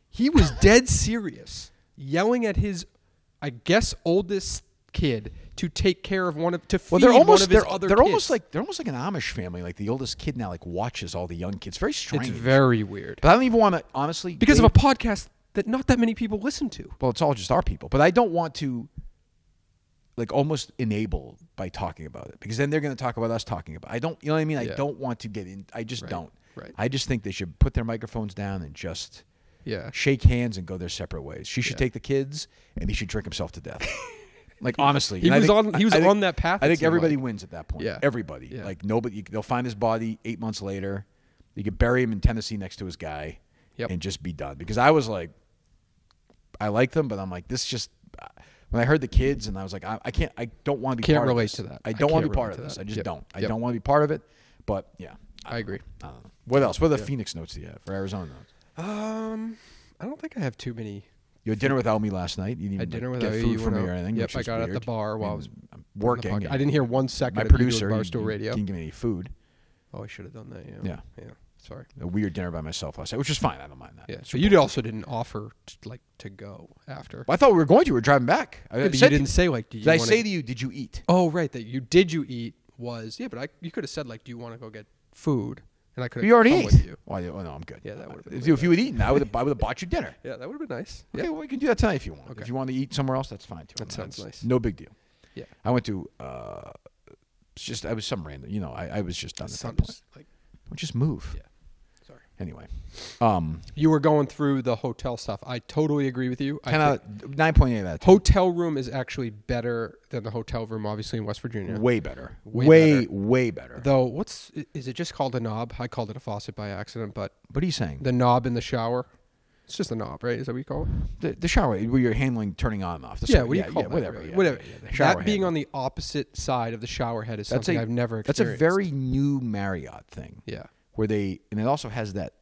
He was dead serious, yelling at his, I guess, oldest kid to take care of to feed Well, one of his other they're kids. almost like an Amish family. Like the oldest kid now, like watches all the young kids. Very strange. It's very weird But I don't even want to honestly because of a podcast that not that many people listen to. Well, it's all just our people. But I don't want to, like, almost enable by talking about it because then they're going to talk about us talking about. I don't. You know what I mean? I Yeah. don't want to get in. I just Right, don't. right. I just think they should put their microphones down and just Yeah, shake hands and go their separate ways. She should Yeah. take the kids and he should drink himself to death. Like honestly, He And I was think- on- he was I think- on that path, I it think seemed everybody like. wins at that point. Yeah. Everybody. Yeah. Like nobody. They'll find his body 8 months later. You could bury him in Tennessee next to his guy, Yep. and just be done. Because I was like, I like them, but I'm like, this just. When I heard the kids, and I was like, I can't. I don't want to be Can't part relate of this. to that. I I don't want to can't be part relate of to this. that. I just Yep. don't. I Yep. don't want to be part of it. But yeah, I agree. I don't know. What else? What other Phoenix notes do you have for Arizona notes? I don't think I have too many. You had dinner without me last night. You didn't I had dinner like, without get you. food from went me or out. anything. Yep, which I is got at weird. the bar while I was I'm on the working. podcast. and I didn't hear one second My of you producer, doing he Barstool Radio. didn't give me any food. Oh, I should have done that. Yeah. Yeah. Yeah. Sorry. A weird dinner by myself last night, which is fine. I don't mind that. Yeah. It's So your you fault. also didn't offer to go after. Well, I thought we were going to. We were driving back. I Yeah, but you said to didn't say like. Did I say to you? Did you eat? Oh, right. That you eat was yeah, but you could have said like, do you want to go get food? And I could have You already come ate. with you. Oh, no, I'm good. Yeah, that would've been If you had eaten, I would have bought you dinner. Yeah, that would have been nice. Okay, Yeah. well, we can do that tonight if you want. Okay. If you want to eat somewhere else, that's fine too. That sounds It's nice. No big deal. Yeah. I went to. It's just I was some random. You know, I was just done at that Sun point. was like Well, just move. Yeah. Sorry. Anyway, you were going through the hotel stuff. I totally agree with you. I 9.8 out of 10. hotel room is actually better than the hotel room, obviously in West Virginia. Way better. Way Way better. Though, is it just called a knob? I called it a faucet by accident, but What are you saying? the knob in the shower, it's just a knob, right? Is that what you call it? The shower where you're handling turning on and off. The Yeah, switch. what do you call that? Whatever. really? Yeah, Whatever. The shower That being handle. on the opposite side of the shower head is That's something a- I've never That's a experienced. very new Marriott thing. Yeah. Where and it also has that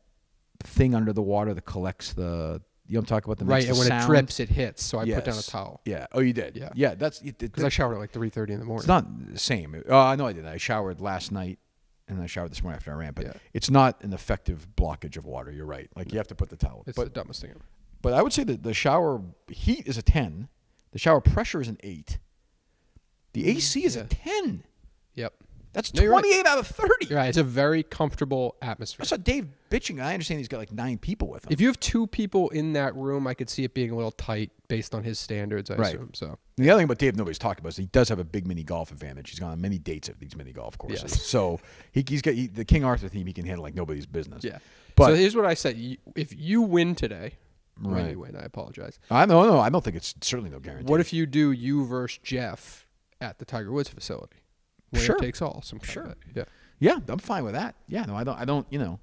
thing under the water that collects the. You know what I'm talking about? That Right, makes and the when sound. it drips, it hits. So I put down a Yes. towel. Yeah. Oh, you did. Yeah. Yeah. That's Because I showered at like 3:30 in the morning. It's not the same. I know I did. I showered last night, and I showered this morning after I ran. But Yeah. it's not an effective blockage of water. You're right. Like you have to put the towel. It's the dumbest thing ever. But I would say that the shower heat is a 10. The shower pressure is an 8. The AC is a Yeah. 10. Yep. That's No, you're right. 28 out of 30. You're right. It's a very comfortable atmosphere. I saw Dave bitching. I understand he's got like 9 people with him. If you have 2 people in that room, I could see it being a little tight based on his standards, I Right. assume. So The other thing about Dave nobody's talked about is he does have a big mini golf advantage. He's gone on many dates at these mini golf courses. Yes. So he's got the King Arthur theme he can handle like nobody's business. yeah. But so here's what I said: if you win today, when Right. you win, I apologize. I don't think it's certainly no guarantee. What if you do you versus Jeff at the Tiger Woods facility? Winner Sure. takes all. Some kind Sure. of it. Yeah. Yeah, I'm fine with that. Yeah, no, I don't,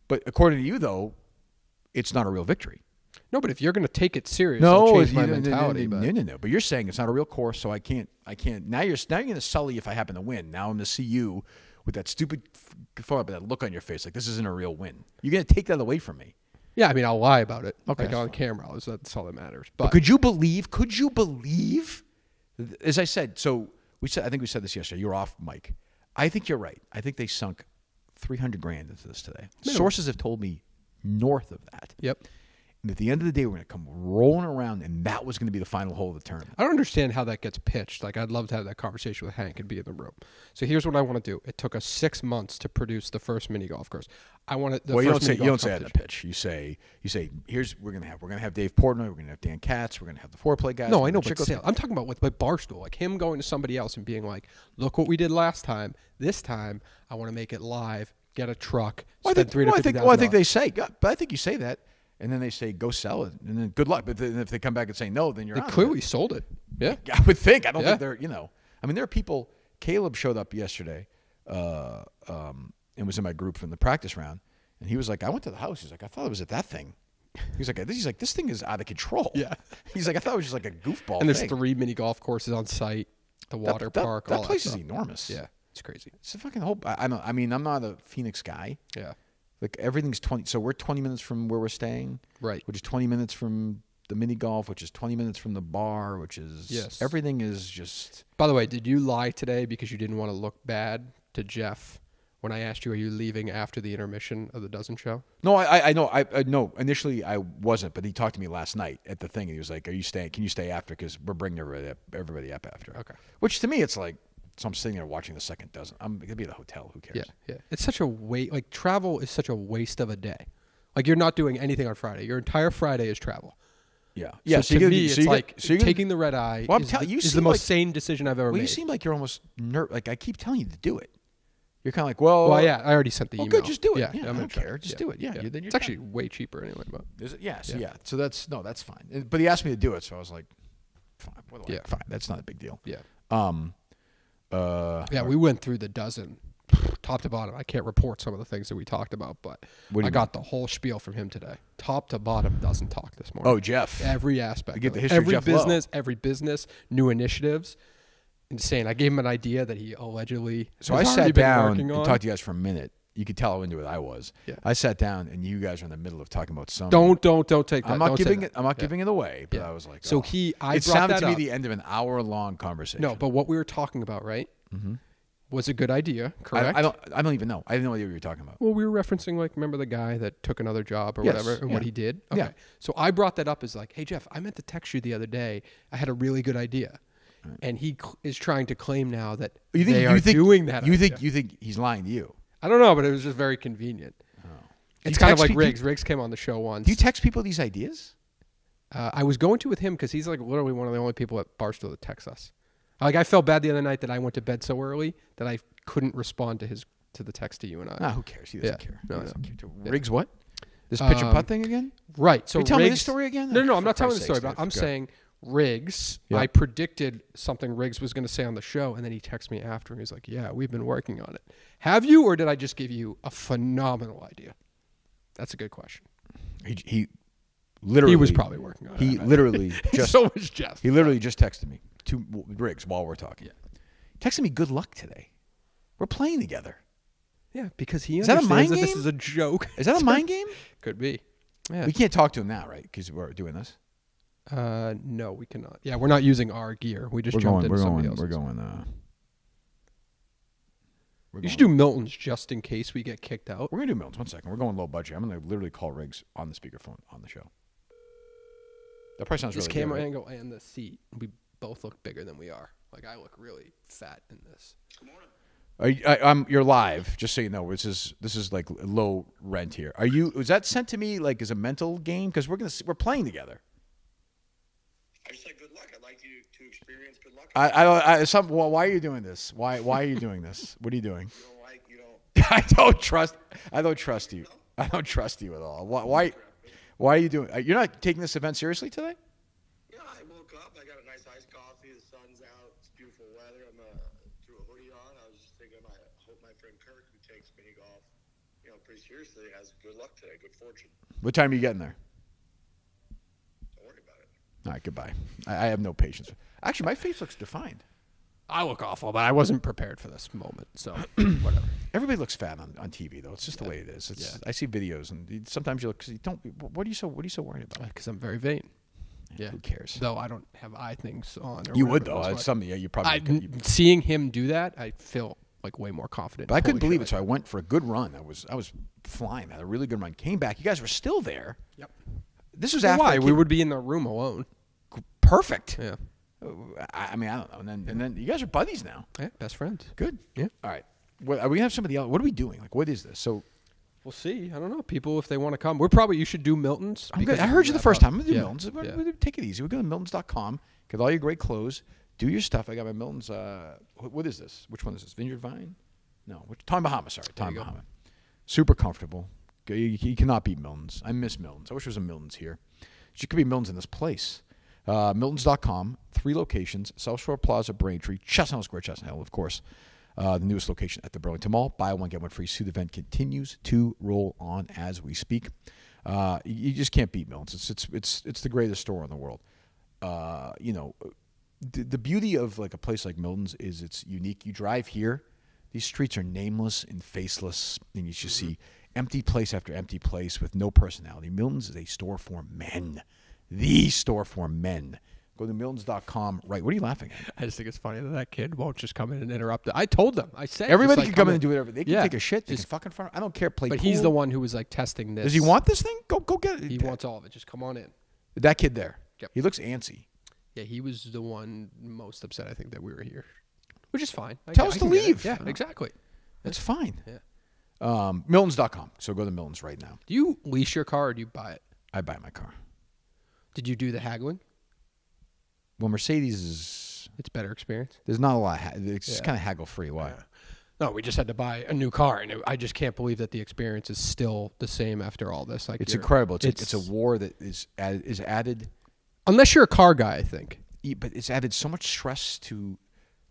But according to you though, it's not a real victory. No, but if you're going to take it serious, I'll change my mentality. No. But you're saying it's not a real course, so I can't. Now you're going to sully if I happen to win. Now I'm going to see you with that stupid that look on your face, like this isn't a real win. You're going to take that away from me. Yeah, I mean, I'll lie about it. Okay, Like that's on fine. camera. That's all that matters. But But could you believe? As I said, I think we said this yesterday. You were off, Mike. I think you're right. I think they sunk $300,000 into this today. Minimum. Sources have told me north of that. Yep. And at the end of the day, we're going to come rolling around, and that was going to be the final hole of the tournament. I don't understand how that gets pitched. Like, I'd love to have that conversation with Hank and be in the room. So here's what I want to do. It took us 6 months to produce the first mini golf course. I want it. Well, you don't say that in the pitch. You say here's we're going to have Dave Portnoy, we're going to have Dan Katz, we're going to have the foreplay guys. No, we're I know, gonna but still, I'm talking about with Barstool, like him going to somebody else and being like, "Look what we did last time. This time, I want to make it live. Get a truck. Spend $350,000." I think they say, but I think you say that, and then they say go sell it, and then good luck. But then if they come back and say no, then you're They out of clearly it. sold it. Yeah. I would think. I don't Yeah. think they're. I mean, there are people. Caleb showed up yesterday, and was in my group from the practice round, and he was like, "I went to the house." He's like, "I thought it was at that thing." He's like, "This thing is out of control." Yeah. He's like, "I thought it was just like a goofball." And there's thing. 3 mini golf courses on site, the water park. That all place that is stuff. enormous. Yeah, it's crazy. It's a fucking whole. I don't. I mean, I'm not a Phoenix guy. Yeah. Like everything's 20. So we're 20 minutes from where we're staying, Right. Which is 20 minutes from the mini golf, which is 20 minutes from the bar, which is Yes. Everything is just. By the way, did you lie today because you didn't want to look bad to Jeff when I asked you, are you leaving after the intermission of the Dozen show? No, I know. I no. Initially, I wasn't, but he talked to me last night at the thing, and he was like, "Are you staying? Can you stay after? Because we're bringing everybody up after." Okay. Which to me, it's like, so I'm sitting there watching the second dozen. I'm gonna be at the hotel. Who cares? Yeah, yeah. It's such a waste. Like, travel is such a waste of a day. Like, you're not doing anything on Friday. Your entire Friday is travel. Yeah. So Yeah. to me, it's like taking the red eye Well, is seem the most like- sane decision I've ever Well, made. you seem like you're almost like I keep telling you to do it. You're kind of like, well, Well, yeah, I already sent the well, email. good, just do it. Yeah, Yeah, I I'm don't gonna care. try. Just do it. Yeah, then you're it's actually way cheaper anyway. But Is it? Yeah. So Yeah. yeah. So that's fine. But he asked me to do it, so I was like, fine. Yeah. Fine. That's not a big deal. yeah, Yeah. we went through the dozen, top to bottom. I can't report some of the things that we talked about, but What do I you got the whole spiel from him today, top to bottom. Doesn't talk this morning. Oh, Jeff. Every aspect. You get of the it. history of every business, new initiatives. Insane. I gave him an idea that he allegedly. So I has already sat been down working and on. talked to you guys for a minute. You could tell how into it I was. Yeah. I sat down and you guys were in the middle of talking about some. Don't take that. I'm not Don't say giving that. it. I'm not Yeah. giving it away. But Yeah. I was like, So oh. I It brought sounded that to me up. the end of an hour-long conversation. No, but what we were talking about, right? Mm-hmm. Was a good idea, correct? I don't even know. I didn't know what you were talking about. Well, we were referencing, like, remember the guy that took another job or Yes, whatever and yeah. what he did? Okay. Yeah. So I brought that up as like, hey, Jeff, I meant to text you the other day. I had a really good idea. And he is trying to claim now that they are doing that. You idea. think he's lying to you? I don't know, but it was just very convenient. It's you kind of text like people- Riggs. Riggs came on the show once. Do you text people these ideas? I was going to with him because he's like literally one of the only people at Barstool that texts us. Like, I felt bad the other night that I went to bed so early that I couldn't respond to the text to you and I. No, who cares? He doesn't Yeah. care. No, He no. doesn't care. Yeah. Riggs, what? This pitch and putt thing again? Right. So Are you telling me Riggs, this story again? No, I'm For not telling the Christ's story, sakes, but Dave. I'm Go. saying Riggs. Yeah. I predicted something Riggs was going to say on the show, and then he texted me after, and he's like, "Yeah, we've been working on it. Have you, or did I just give you a phenomenal idea?" That's a good question. He literally. He was probably working on it. He literally just. So was Jeff. He literally just texted me to Riggs while we're talking. Yeah. Texted me good luck today. We're playing together. Yeah, because he Is that a understands mind that this game? is a joke. Is that a mind game? Could be. Yeah. We can't talk to him now, right? Because we're doing this. No, we cannot. Yeah, we're not using our gear. We just We're jumped going. into We're somebody going. else's. We're going. We're You should going- do Milton's just in case we get kicked out. We're gonna do Milton's. 1 second. We're going low budget. I'm gonna literally call Riggs on the speakerphone on the show. That probably sounds This really camera good, right? angle and the seat, we both look bigger than we are. Like, I look really fat in this. You're live, just so you know. This is like low rent here. Was that sent to me like as a mental game? Because we're playing together. I just said good luck. I'd like you to experience good luck. Well, why are you doing this? Why are you doing this? What are you doing? You don't. I don't trust you. I don't trust you at all. Why are you doing? You're not taking this event seriously today? Yeah, I woke up. I got a nice iced coffee. The sun's out. It's beautiful weather. I'm threw a hoodie on. I was just thinking, I hope my friend Kirk, who takes mini golf, pretty seriously, has good luck today. Good fortune. What time are you getting there? Don't worry about it. All right, goodbye. I have no patience. Actually, my face looks defined. I look awful, but I wasn't prepared for this moment, so whatever. Everybody looks fat on TV, though. It's just the way it is. I see videos, and sometimes you look. Cause you don't. What are you so worried about? Because I'm very vain. Yeah. Who cares? Though I don't have eye things on. Or You would whatever though. else, It's something. Yeah, you probably. Seeing him do that, I feel like way more confident. But I couldn't Holy believe it, shit. so I went for a good run. I was flying. I had a really good run. Came back. You guys were still there. Yep. This was after. Why? We would be in the room alone. Perfect. Yeah. I mean, I don't know. And then you guys are buddies now. Yeah, best friends. Good. Yeah. All right. Are we gonna have somebody else? What are we doing? Like, what is this? So We'll see. I don't know. People, if they want to come. You should do Milton's. I'm good. because I heard you the wrap first up. time. I'm gonna do Yeah. Milton's. Yeah. We're gonna take it easy. We go to Milton's.com. Get all your great clothes. Do your stuff. I got my Milton's. What is this? Which one is this? Vineyard Vine? No. Tommy Bahama. Sorry, Tommy you go. Bahama. Super comfortable. You cannot beat Milton's. I miss Milton's. I wish there was a Milton's here. There could be Milton's in this place. Miltons.com, 3 locations, South Shore Plaza, Braintree, Chestnut Square, Chestnut Hill, of course. The newest location at the Burlington Mall. Buy one, get one free. Student event continues to roll on as we speak. You just can't beat Milton's. It's the greatest store in the world. The beauty of like a place like Milton's is it's unique. You drive here, these streets are nameless and faceless, and you just see empty place after empty place with no personality. Milton's is a store for men. The store for men. Go to Miltons.com. Right. What are you laughing at? I just think it's funny that kid won't just come in and interrupt it. I told them. I said Everybody just, can like, come in and do whatever. They can Yeah. take a shit. They Just- can fucking front. I don't care. Play But pool. he's the one who was like testing this. Does he want this thing? Go get it. He wants all of it. Just come on in. That kid there. Yep. He looks antsy. Yeah, he was the one most upset, I think, that we were here. Which is fine. Tell us to can get it. leave. Yeah, exactly. That's fine. Yeah. Miltons.com. So go to Miltons right now. Do you lease your car or do you buy it? I buy my car. Did you do the haggling? Well, Mercedes is. It's better experience. There's not a lot. It's Yeah. kind of haggle free. Why? No, we just had to buy a new car, and I just can't believe that the experience is still the same after all this. Like It's incredible. It's a war that is added. Unless you're a car guy, I think. But it's added so much stress to.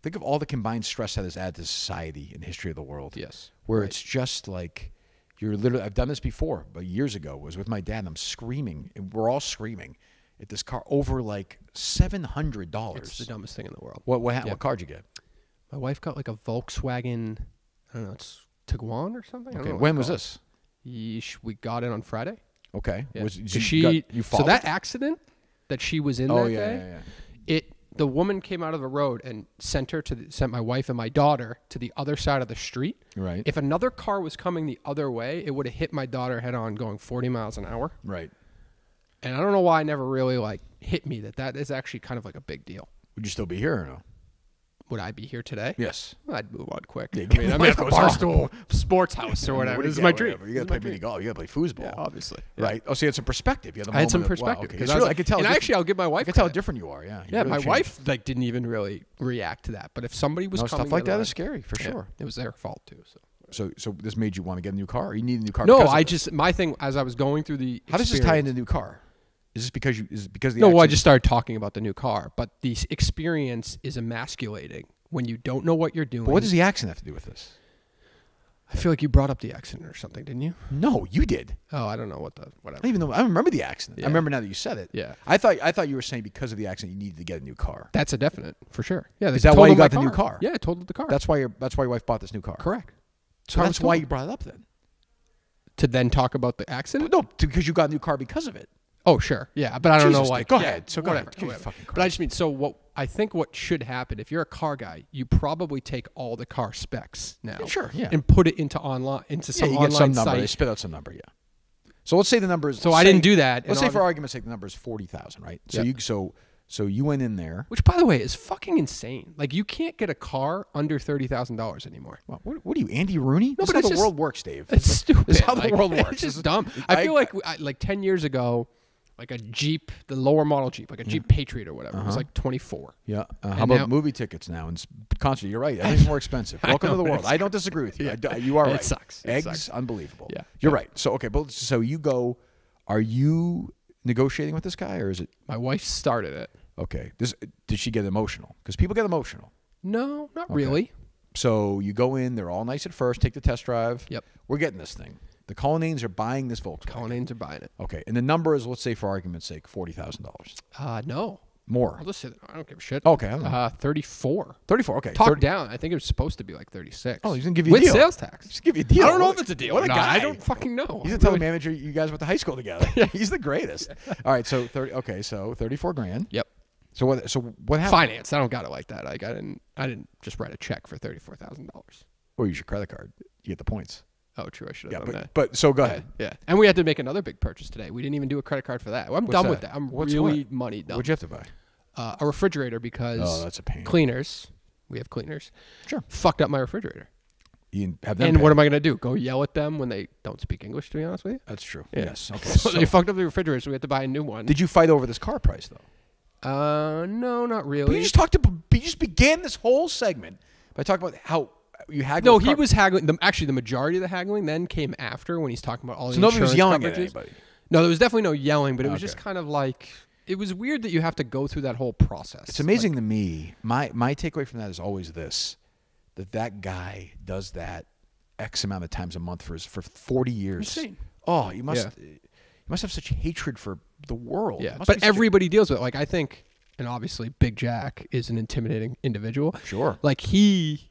Think of all the combined stress that has added to society in the history of the world. Yes. Where Right. it's just like you're literally. I've done this before, but years ago. It was with my dad. And I'm screaming, and we're all screaming at this car over like $700. It's the dumbest thing in the world. What Yeah. car'd you get? My wife got like a Volkswagen, I don't know, it's Tiguan or something. I don't Okay, know what when it's was called. this? We got it on Friday. Okay, Yeah. was So you so followed? that accident that she was in Oh that yeah, day, yeah. the woman came out of the road and sent my wife and my daughter to the other side of the street. Right. If another car was coming the other way, it would have hit my daughter head on going 40 miles an hour. Right. And I don't know why it never really like hit me that is actually kind of like a big deal. Would you still be here or no? Would I be here today? Yes. Well, I'd move on quick. Yeah, I mean, I'm life at the goes on. Barstool Sports House or whatever. This is my dream. You got to play mini golf. You got to play foosball. Yeah, obviously. Yeah. Right. Oh, so you had some perspective. You had the I had some moment of, wow, perspective. okay. 'Cause It's I was really- like- I could tell. and different- actually, I'll give my wife I could tell how credit. different you are. Yeah. You Yeah, really my changed. wife like didn't even really react to that. But if somebody was No, coming stuff like the other that is way- scary for Yeah, sure. it was their fault too. So this made you want to get a new car? Or you need a new car? No, because of I this? just my thing as I was going through the. How does this tie experience- into new car? Is this because of the? No, well, I accident? just started talking about the new car, but the experience is emasculating when you don't know what you're doing. But what does the accident have to do with this? I feel like you brought up the accident or something, didn't you? No, you did. Oh, I don't know I don't whatever. even know. I remember the accident. Yeah. I remember now that you said it. Yeah. I thought you were saying because of the accident you needed to get a new car. That's a definite for sure. Yeah, Is that why you got the totaled new my car? Yeah, I totaled the car. That's why your wife bought this new car. correct. So Car that's was why totaled. you brought it up then. To then talk about the accident. No, because you got a new car because of it. Oh, sure. Yeah, but I don't know. Jesus, Like, go yeah, ahead. So go whatever. ahead. Give me whatever. fucking But I just mean, so what should happen if you're a car guy, you probably take all the car specs now, Sure, yeah. and put it into some you online get some number. They site. spit out some number. Yeah. So let's say the number is. So I didn't do that. Let's and say for argument's sake the number is 40,000, right? So Yeah. So you went in there. Which, by the way, is fucking insane. Like, you can't get a car under $30,000 anymore. Well, what are you, Andy Rooney? No, This but is it's how the just- world works, Dave. It's stupid. This is how the Like, world works. It's This just is- dumb. I feel like, 10 years ago, like a Jeep, the lower model Jeep, like a Jeep Patriot or whatever, was like 24. Yeah. How And about now- movie tickets now? And concert, you're right. Everything's more expensive. Welcome to the world. I don't disagree with you. You are It right. sucks. It Eggs, sucks. unbelievable. Yeah. You're right. So, okay. But so you go, are you negotiating with this guy or is it, My wife started it. okay. Did she get emotional? Because people get emotional. No, not really. So you go in, they're all nice at first, take the test drive. Yep. We're getting this thing. The Cullinans are buying this Volkswagen. Cullinans are buying it. Okay. And the number is, let's say for argument's sake, $40,000. No. More. I'll just say that. I don't give a shit. Okay, I don't know. 34. 34. Okay. Talk 30 down. I think it was supposed to be like 36. Oh, he's going to give you a with deal. sales tax. Just give you a deal. I don't know What if it's a deal. What or a not. guy. I don't fucking know. He's a telemanager. You guys went to high school together. He's the greatest. All right, so 30. Okay, so 34 grand. Yep. So what happened? Finance. I don't got it like that. Like I didn't just write a check for $34,000. Or use your credit card. You get the points. Oh, true. I should Yeah, have done that. but so go ahead. Yeah. And we had to make another big purchase today. We didn't even do a credit card for that. I'm What's done that? with that. I'm What's really what? money dumb. What'd you have to buy? A refrigerator because Oh, that's a pain. cleaners. We have cleaners. Sure. Fucked up my refrigerator. You have them. And pay. what am I going to do? Go yell at them when they don't speak English, to be honest with you? That's true. Yeah. Yes. Okay. So So they fucked up the refrigerator, so we had to buy a new one. did you fight over this car price though? No, not But really. you just began this whole segment by talking about how you haggled. No, with he car- was haggling. Actually, the majority of the haggling then came after when he's talking about all the So nobody was insurance yelling at coverages. anybody. No, there was definitely no yelling, but it was Okay. just kind of like it was weird that you have to go through that whole process. It's amazing to me. My takeaway from that is always this: that guy does that X amount of times a month for 40 years. Insane. Oh, you must have such hatred for the world. Yeah, Must but be such a- everybody deals with it. Like I think, and obviously, Big Jack is an intimidating individual. Sure. Like he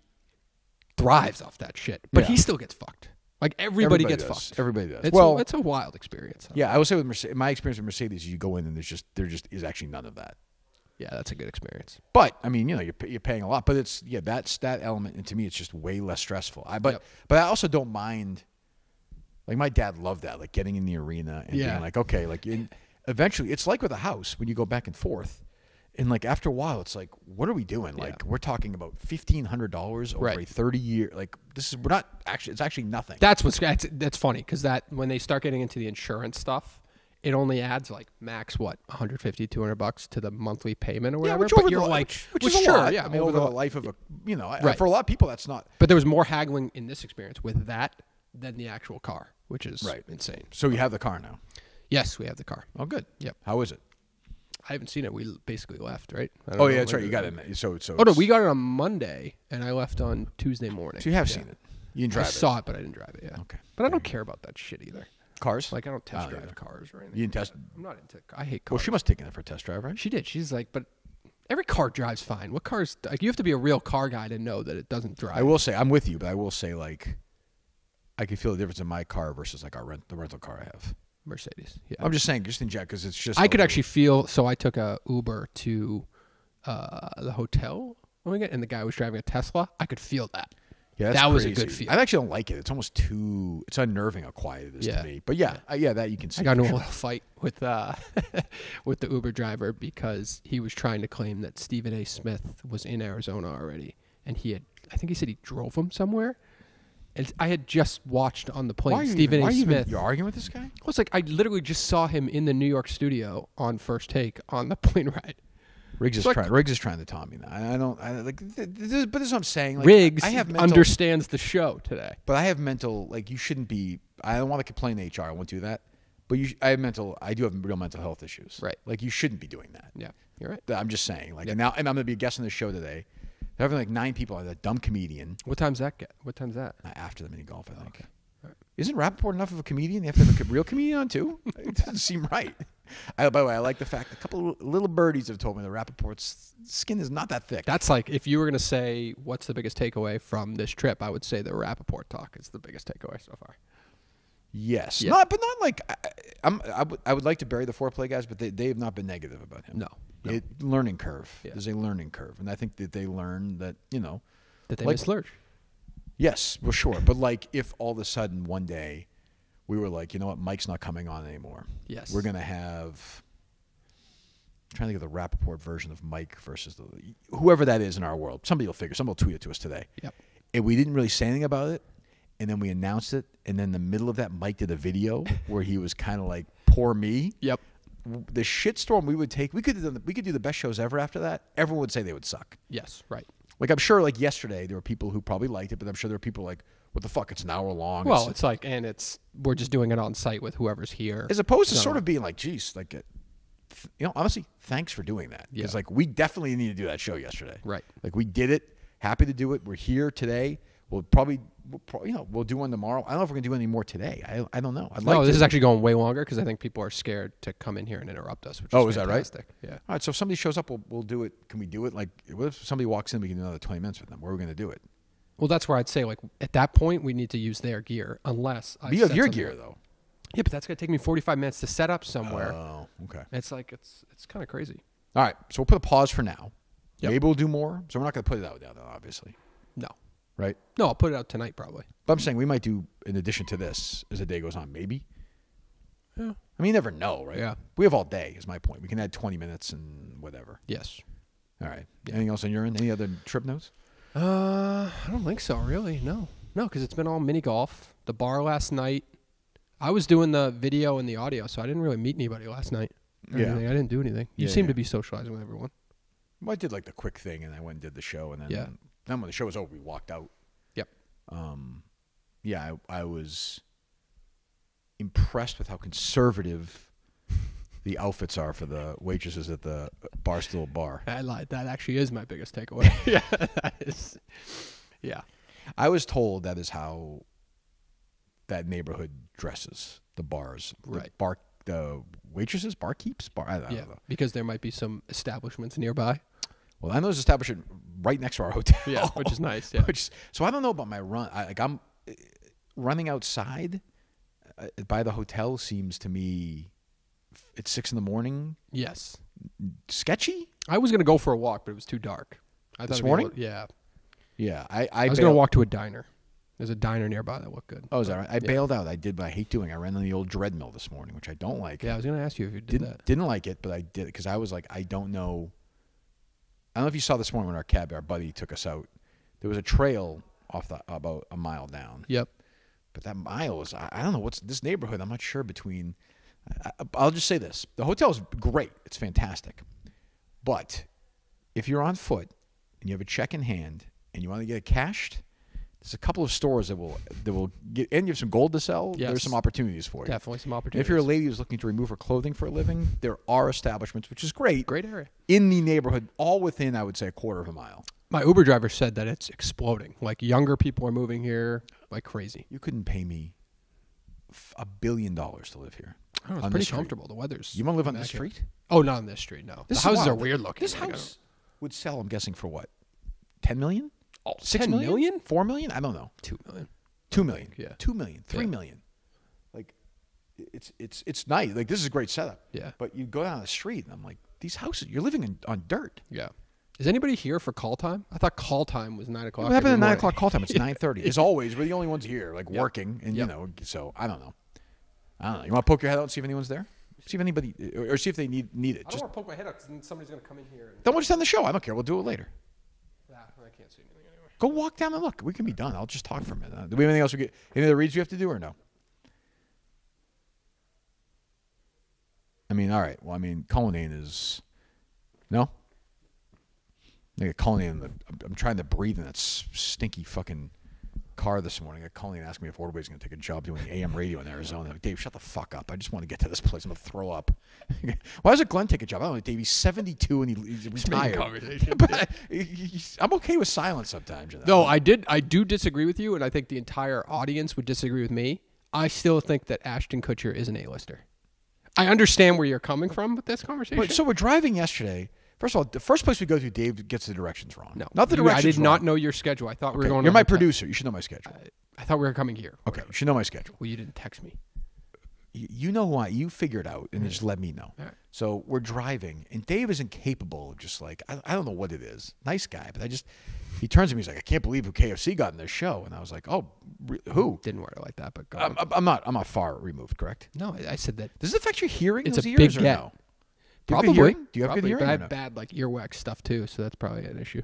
thrives off that shit, but Yeah. he still gets fucked. Like everybody gets does. fucked. Everybody does. It's a wild experience. yeah, I would say with Mercedes, my experience with Mercedes, you go in and there just is actually none of that. Yeah, that's a good experience. But I mean, you're paying a lot. But it's that's that element, and to me, it's just way less stressful. But I also don't mind. Like my dad loved that, like getting in the arena and being like, okay, like eventually, it's like with a house when you go back and forth, and like after a while, it's like, what are we doing? Like we're talking about $1,500 over a 30-year. Like we're not actually. It's actually nothing. That's that's funny because that when they start getting into the insurance stuff, it only adds like max what $150, $200 to the monthly payment or whatever. which but over you're the, like, which is a sure, lot. yeah. I mean, over the life of a, Right. for a lot of people, that's not. But there was more haggling in this experience with that than the actual car, which is insane. So you have the car now. Yes, we have the car. Oh, good. Yep. How is it? I haven't seen it. We basically left, right? I don't Oh know yeah, that's when right. You got it. So Oh no, it's- we got it on Monday, and I left on Tuesday morning. So you have seen it. You didn't I drive it. saw it, but I didn't drive it. Yeah. Okay. But I don't care about that shit either. Cars? Like I don't test Oh, drive yeah. cars or anything. You didn't test. I'm not into. I hate Well, cars. she must have taken it for a test drive, right? She did. She's like, but every car drives fine. What cars? Like you have to be a real car guy to know that it doesn't drive. I will say I'm with you, but I will say like I can feel the difference in my car versus like the rental car I have. Mercedes. Yeah. I'm just saying, just in because it's just. I could actually feel. So I took a Uber to the hotel when we got, and the guy was driving a Tesla. I could feel that. Yeah, that's that was a crazy. good feel. I actually don't like it. It's almost too. It's unnerving how quiet it is Yeah. to me. But that you can see. I got for into a sure. little fight with with the Uber driver because he was trying to claim that Stephen A. Smith was in Arizona already, and I think he said he drove him somewhere. And I had just watched on the plane Why are you Stephen why A. are you even- Smith. You're arguing with this guy? Well, it's like I literally just saw him in the New York studio on First Take on the plane ride. Riggs is like- trying. Riggs is trying to tell me now. I don't. I, like. But this is what I'm saying. Like, Riggs I have mental, understands the show today. But I have mental. Like you shouldn't be. I don't want to complain to HR. I won't do that. But I have mental. I do have real mental health issues. Right. Like you shouldn't be doing that. Yeah, you're right. I'm just saying. Like and I'm going to be a guest on the show today. They're having like 9 people. That dumb comedian. What time's that get? What time's that? After the mini golf, I think. Isn't Rappaport enough of a comedian? They have to have a real comedian on too. It doesn't seem right. By the way, I like the fact a couple of little birdies have told me that Rappaport's skin is not that thick. That's like if you were going to say what's the biggest takeaway from this trip, I would say the Rappaport talk is the biggest takeaway so far. Yes, Yeah. not like I would like to bury the foreplay guys, but they have not been negative about him. No. Learning curve. Yeah. There's a learning curve, and I think that they learn that That they Like- missed Lurch. yes, well, sure, but like if all of a sudden one day we were like, you know what, Mike's not coming on anymore. Yes. we're gonna have trying to think of the Rappaport version of Mike versus whoever that is in our world. Somebody will tweet it to us today. Yep. And we didn't really say anything about it. And then we announced it. And then in the middle of that, Mike did a video where he was kind of like, poor me. Yep. The shitstorm we would take, we could do the best shows ever after that. Everyone would say they would suck. Yes. Right. Like, I'm sure, like, yesterday, there were people who probably liked it, but I'm sure there were people like, what the fuck, it's an hour long. Well, it's like, and we're just doing it on site with whoever's here. As opposed to sort of being like, geez, like, honestly, thanks for doing that. Because, like, we definitely need to do that show yesterday. Right. Like, we did it. Happy to do it. We're here today. We'll do one tomorrow. I don't know if we're going to do any more today. I don't know. This is actually going way longer because I think people are scared to come in here and interrupt us, which is that right? fantastic. Yeah. All right, so if somebody shows up, we'll do it. Can we do it? Like, what if somebody walks in, we can do another 20 minutes with them? Where are we going to do it? Well, that's where I'd say, like, at that point, we need to use their gear unless I You have your gear, though. Yeah, but that's going to take me 45 minutes to set up somewhere. Oh, okay. It's like, it's kind of crazy. All right, so we'll put a pause for now. Yep. Maybe we'll do more. So we're not going to put it out now, obviously. No. Right? No, I'll put it out tonight probably. But I'm saying we might do, in addition to this, as the day goes on, maybe. Yeah. I mean, you never know, right? Yeah. We have all day, is my point. We can add 20 minutes and whatever. Yes. All right. Anything else on your end? Any other trip notes? I don't think so, really. No, because it's been all mini golf. The bar last night. I was doing the video and the audio, so I didn't really meet anybody last night. I didn't do anything. You seem to be socializing with everyone. Well, I did like the quick thing, and I went and did the show, and then then when the show was over, we walked out. Yep. I was impressed with how conservative the outfits are for the waitresses at the Barstool bar. I lied. That actually is my biggest takeaway. Yeah, that is. Yeah. I was told that is how that neighborhood dresses, the bars. Right. The waitresses, barkeeps? I don't know. Because there might be some establishments nearby. Well, I know there's an establishment right next to our hotel. Yeah, which is nice. Yeah. So I don't know about my run. I'm running outside by the hotel seems to me at 6 a.m. Yes. Sketchy. I was going to go for a walk, but it was too dark. This morning? Yeah. Yeah. I was going to walk to a diner. There's a diner nearby that looked good. Oh, is that right? I bailed out. I did what I hate doing. I ran on the old dread mill this morning, which I don't like. Yeah, I was going to ask you if you did that. Didn't like it, but I did it because I was like, I don't know. I don't know if you saw this morning when our buddy took us out. There was a trail about a mile down. Yep. But that mile was, I don't know, what's this neighborhood? I'm not sure between. I'll just say this. The hotel is great. It's fantastic. But if you're on foot and you have a check in hand and you want to get it cashed, there's a couple of stores that will get, and you have some gold to sell. Yes. There's some opportunities for you. Definitely some opportunities. If you're a lady who's looking to remove her clothing for a living, there are establishments, which is great. Great area. In the neighborhood, all within, I would say, a quarter of a mile. My Uber driver said that it's exploding. Like, younger people are moving here like crazy. You couldn't pay me $1 billion to live here. I don't know, it's pretty comfortable. The weather's. You want to live on this street? Oh, not on this street, no. The houses are weird looking. This house would sell, I'm guessing, for what? 10 million? Oh, 6 $10 million? 4 million? I don't know. 2 million. 2 million. Yeah. 2 million. 3 million. Like, it's nice. Like, this is a great setup. Yeah. But you go down the street, and I'm like, these houses, you're living on dirt. Yeah. Is anybody here for call time? I thought call time was 9 o'clock. What happened at 9 o'clock call time? It's 9:30. As always, we're the only ones here, like, working. And, you know, so I don't know. You want to poke your head out and see if anyone's there? See if anybody, or see if they need it. I don't want to poke my head out because somebody's going to come in here. Then we'll just end the show. I don't care. We'll do it later. I can't see anything anyway. Go walk down and look. We can be done. I'll just talk for a minute. Do we have anything else? Any other reads we have to do or no? I mean, all right. Well, I mean, Cullinane is no. I got Cullinane. I'm trying to breathe in that stinky fucking car this morning. I got Cullinane asking me if Ordway's going to take a job doing AM radio in Arizona. I'm like, Dave, shut the fuck up. I just want to get to this place. I'm going to throw up. Why doesn't Glenn take a job? I don't know, Dave. He's 72 and he's retired. But I'm okay with silence sometimes. You know? No, I do disagree with you, and I think the entire audience would disagree with me. I still think that Ashton Kutcher is an A-lister. I understand where you're coming from with this conversation. But, so we're driving yesterday. First of all, the first place we go to, Dave gets the directions wrong. No, not the directions. I did not know your schedule. I thought we were going. You're my producer. You should know my schedule. I thought we were coming here. Okay, you should know my schedule. Well, you didn't text me. You know why? You figure it out and just let me know. All right. So we're driving, and Dave is incapable of just like I don't know what it is. Nice guy, but he turns to me. He's like, I can't believe who KFC got in their show, and I was like, oh, who? Didn't word it like that, but I'm not far removed. Correct? No, I said that. Does it affect your hearing? It's those a ears, big or get. no? Do you have good Probably. hearing? Do you have good Probably, hearing? But I or have no? bad like earwax stuff too, so that's probably an issue.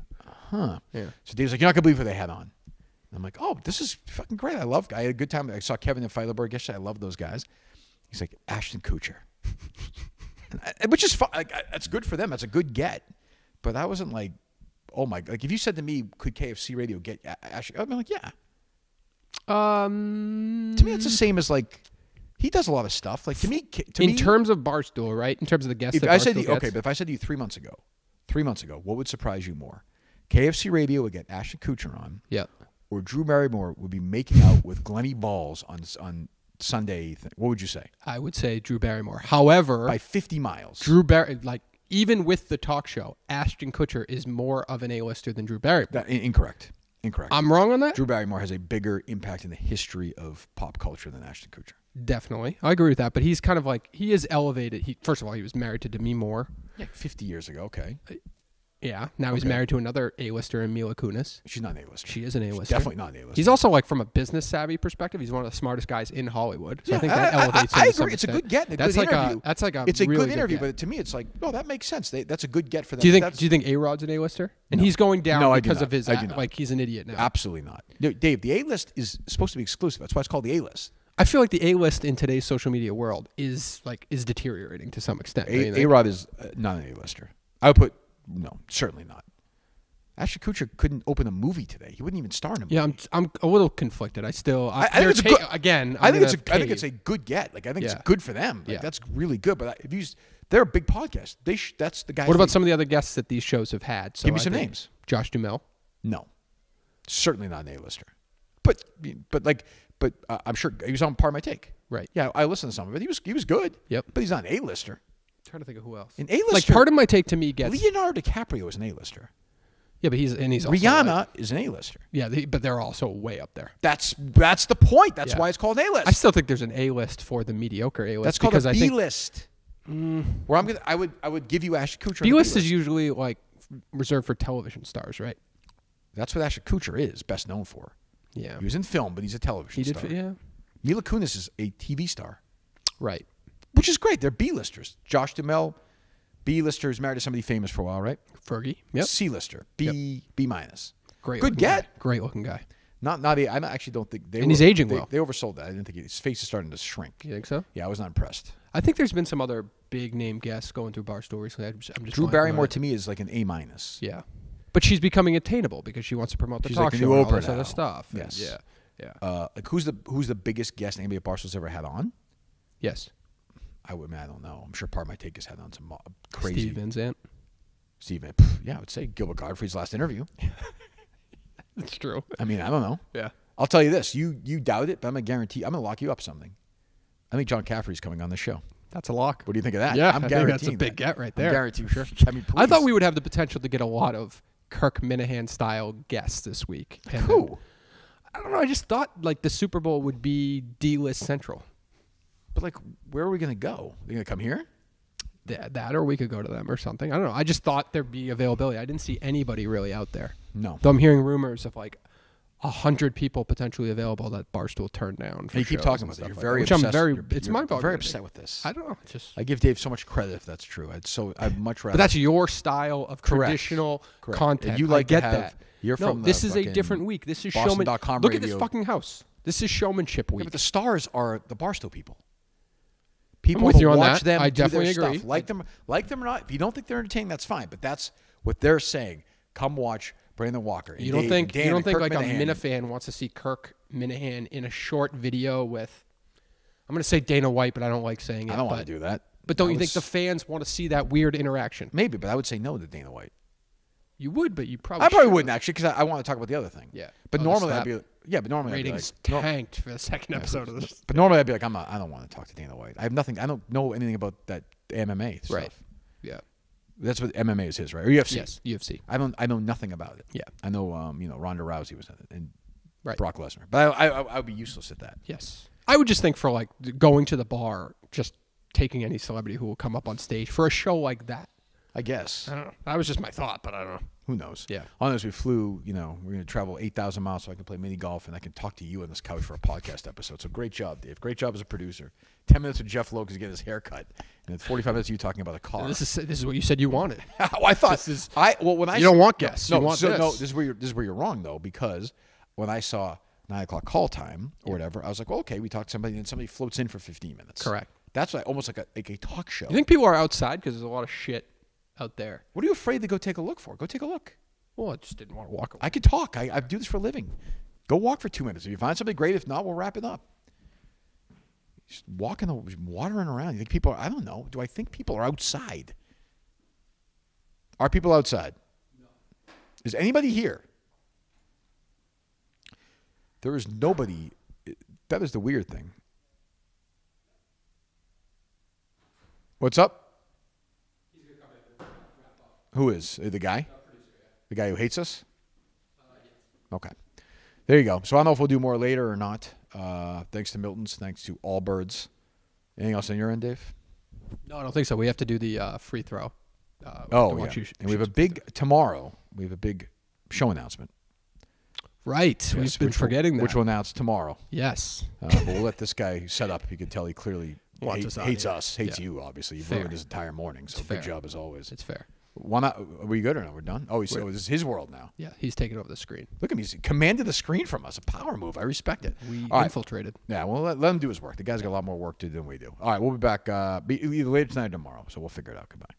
Huh. Yeah. So Dave's like, you're not gonna believe what they had on. And I'm like, oh, this is fucking great. I had a good time. I saw Kevin and Feilerberg yesterday. I love those guys. He's like, Ashton Kutcher. Which is fun. Like, that's good for them. That's a good get. But I wasn't like, oh my, like if you said to me, could KFC Radio get Ashton? I'd be like, yeah. To me, it's the same as like, he does a lot of stuff. Like to me, In terms of Barstool, right? In terms of the guests if that I said Barstool to you, okay, gets? but if I said to you 3 months ago, what would surprise you more? KFC Radio would get Ashton Kutcher on, Yeah. or Drew Barrymore would be making out with Glennie Balls on Sunday. What would you say? I would say Drew Barrymore. However, By 50 miles. even with the talk show, Ashton Kutcher is more of an A-lister than Drew Barrymore. Incorrect. I'm wrong on that? Drew Barrymore has a bigger impact in the history of pop culture than Ashton Kutcher. Definitely. I agree with that, but he's kind of like, he is elevated. First of all, he was married to Demi Moore. Yeah, 50 years ago. Okay, Yeah. Now he's married to another A-lister in Mila Kunis. she's not an A-lister. She is an A-lister. Definitely not an A-lister. He's also like from a business savvy perspective. He's one of the smartest guys in Hollywood. So Yeah, I think that elevates him. I to some agree. It's a extent. good get. And a That's good like interview. That's like a. It's a really good interview, get. but to me, it's like, oh, that makes sense. That's a good get for them. Do you That's- think A-Rod's an A-lister? And he's going down No, I do because not. of his I do not. like he's an idiot now. Absolutely not. No, Dave, the A-list is supposed to be exclusive. That's why it's called the A-list. I feel like the A-list in today's social media world is deteriorating to some extent. don't you think? A-Rod is not an A-lister. I would put, no, certainly not. Ashton Kutcher couldn't open a movie today. He wouldn't even star in a movie. Yeah, I'm a little conflicted. I think it's a good, again. I think it's a good get. Like I think it's Yeah. good for them. Like, Yeah. that's really good. But they're a big podcast. That's the guys. What about some of the other guests that these shows have had? So Give me some I think names. Josh Duhamel. No, certainly not an A-lister. But I'm sure he was on Part of My Take. Right. Yeah, I listened to some of it. He was good. Yep. But he's not an A-lister. I'm trying to think of who else. An A-lister. Like part of my take to me gets Leonardo DiCaprio is an A-lister. yeah, but he's also Rihanna like- is an A-lister. yeah, but they're also way up there. That's the point. That's Yeah. why it's called an A-list. I still think there's an A-list for the mediocre A-list. That's called because a I think B-list. Where I would give you Ashton Kutcher. on the B-list is usually like reserved for television stars, right? That's what Ashton Kutcher is best known for. Yeah, He was in film, but he's a television he did. star. Yeah, Mila Kunis is a TV star, right. which is great. They're B-listers. Josh Duhamel, B-lister, is married to somebody famous for a while, right? Fergie. Yep. C-lister, B minus. Great. Good looking get. Guy. Great looking guy. I actually don't think they. And he's aging they, well. They oversold that. I didn't think his face is starting to shrink. You think so? Yeah, I was not impressed. I think there's been some other big name guests going through Barstool recently. I'm just Drew blanking Barrymore on it. to me is like an A minus. Yeah, but she's becoming attainable because she wants to promote the She's talk like the show new and all Oprah this other now. stuff. And Yes. yeah. Like who's the biggest guest anybody at Barstool's ever had on? Yes. I don't know. I'm sure Part of My Take has had on some crazy. Steve Van Zandt. Yeah, I would say Gilbert Gottfried's last interview. That's true. I mean, I don't know. Yeah. I'll tell you this: you doubt it, but I'm gonna guarantee. I'm gonna lock you up something. I think John Caffrey's coming on the show. That's a lock. What do you think of that? Yeah, I'm I think guaranteeing that's a big that. get right I'm there. guaranteeing. Sure. I mean, I thought please. we would have the potential to get a lot of Kirk Minahan style guests this week. And Who? I don't know. I just thought like the Super Bowl would be D-list central. But like, where are we gonna go? Are you gonna come here? That or we could go to them or something. I don't know. I just thought there'd be availability. I didn't see anybody really out there. No. Though I'm hearing rumors of like 100 people potentially available that Barstool turned down. For And you keep shows talking and about that. stuff You're like very which obsessed. I'm very. You're- It's you're mind-boggling. very to me. upset with this. I don't know. Just. I give Dave so much credit if that's true. I'd much rather. But that's your style of Correct. traditional Correct. content. And you like I get to have- that. you're no, from the this is a fucking different week. This is showman. Boston.com Look at this radio. fucking house. This is showmanship Yeah, week. but the stars are the Barstool people. People with will you on watch that. them I do their definitely agree. stuff. Like them or not. If you don't think they're entertaining, that's fine. But that's what they're saying. Come watch Brandon Walker. And You don't Dave think and Dan you don't and think Kirk like Minahan. a Minifan wants to see Kirk Minahan in a short video with I'm going to say Dana White, but I don't like saying it. I don't want but- to do that. But don't I you would think the s- fans want to see that weird interaction? Maybe, but I would say no to Dana White. You would, but you probably I probably shouldn't. wouldn't actually because I want to talk about the other thing. Yeah. But Oh, the normally I'd slap. be but normally Ratings I'd be like, tanked for the second episode of this. but normally I'd be like I don't want to talk to Dana White. I have nothing. I don't know anything about that MMA stuff. Right. Yeah. That's what MMA is his, right? Or UFC. Yes, UFC. I know nothing about it. Yeah. I know Ronda Rousey was in it and Right. Brock Lesnar. But I would be useless at that. Yes. I would just think for like going to the bar, just taking any celebrity who will come up on stage for a show like that. I guess. I don't know. That was just my thought, but I don't know. Who knows? Yeah. All I know is we flew, we're going to travel 8,000 miles so I can play mini golf and I can talk to you on this couch for a podcast episode. So great job, Dave. Great job as a producer. 10 minutes with Jeff Lowe because he's getting his hair cut. And then 45 minutes of you talking about a car. This is what you said you wanted. Well, I thought when You don't want guests. No, You want this. No, this is where you're wrong though, because when I saw 9 o'clock call time or whatever, I was like, well, okay, we talked to somebody and somebody floats in for 15 minutes. Correct. That's almost like a talk show. You think people are outside because there's a lot of shit out there? What are you afraid to go take a look for? Go take a look. Well, I just didn't want to walk away. I could talk. I do this for a living. Go walk for 2 minutes. If you find something great, if not, we'll wrap it up. Just wandering around. You think people are, I don't know. Do I think people are outside? Are people outside? No. Is anybody here? There is nobody. That is the weird thing. What's up? Who is? The guy? The guy who hates us? Okay. There you go. So I don't know if we'll do more later or not. Thanks to Milton's. Thanks to Allbirds. Anything else on your end, Dave? No, I don't think so. We have to do the free throw. Oh, yeah. And we have a big, tomorrow, we have a big show announcement. Right. Yes, We've been forgetting that. Which we'll announce tomorrow. Yes. But we'll let this guy set up. You can tell he clearly hates here. us, hates Yeah. you, obviously. You've Fair. ruined his entire morning, so It's good fair. job as always. It's fair. Why not? Are we good or no? We're done? Oh, this is his world now. Yeah, he's taking over the screen. Look at him. He's commanded the screen from us. A power move. I respect it. We All right. infiltrated. Yeah, well, let him do his work. The guy's got a lot more work to do than we do. All right, we'll be back either later tonight or tomorrow, so we'll figure it out. Goodbye.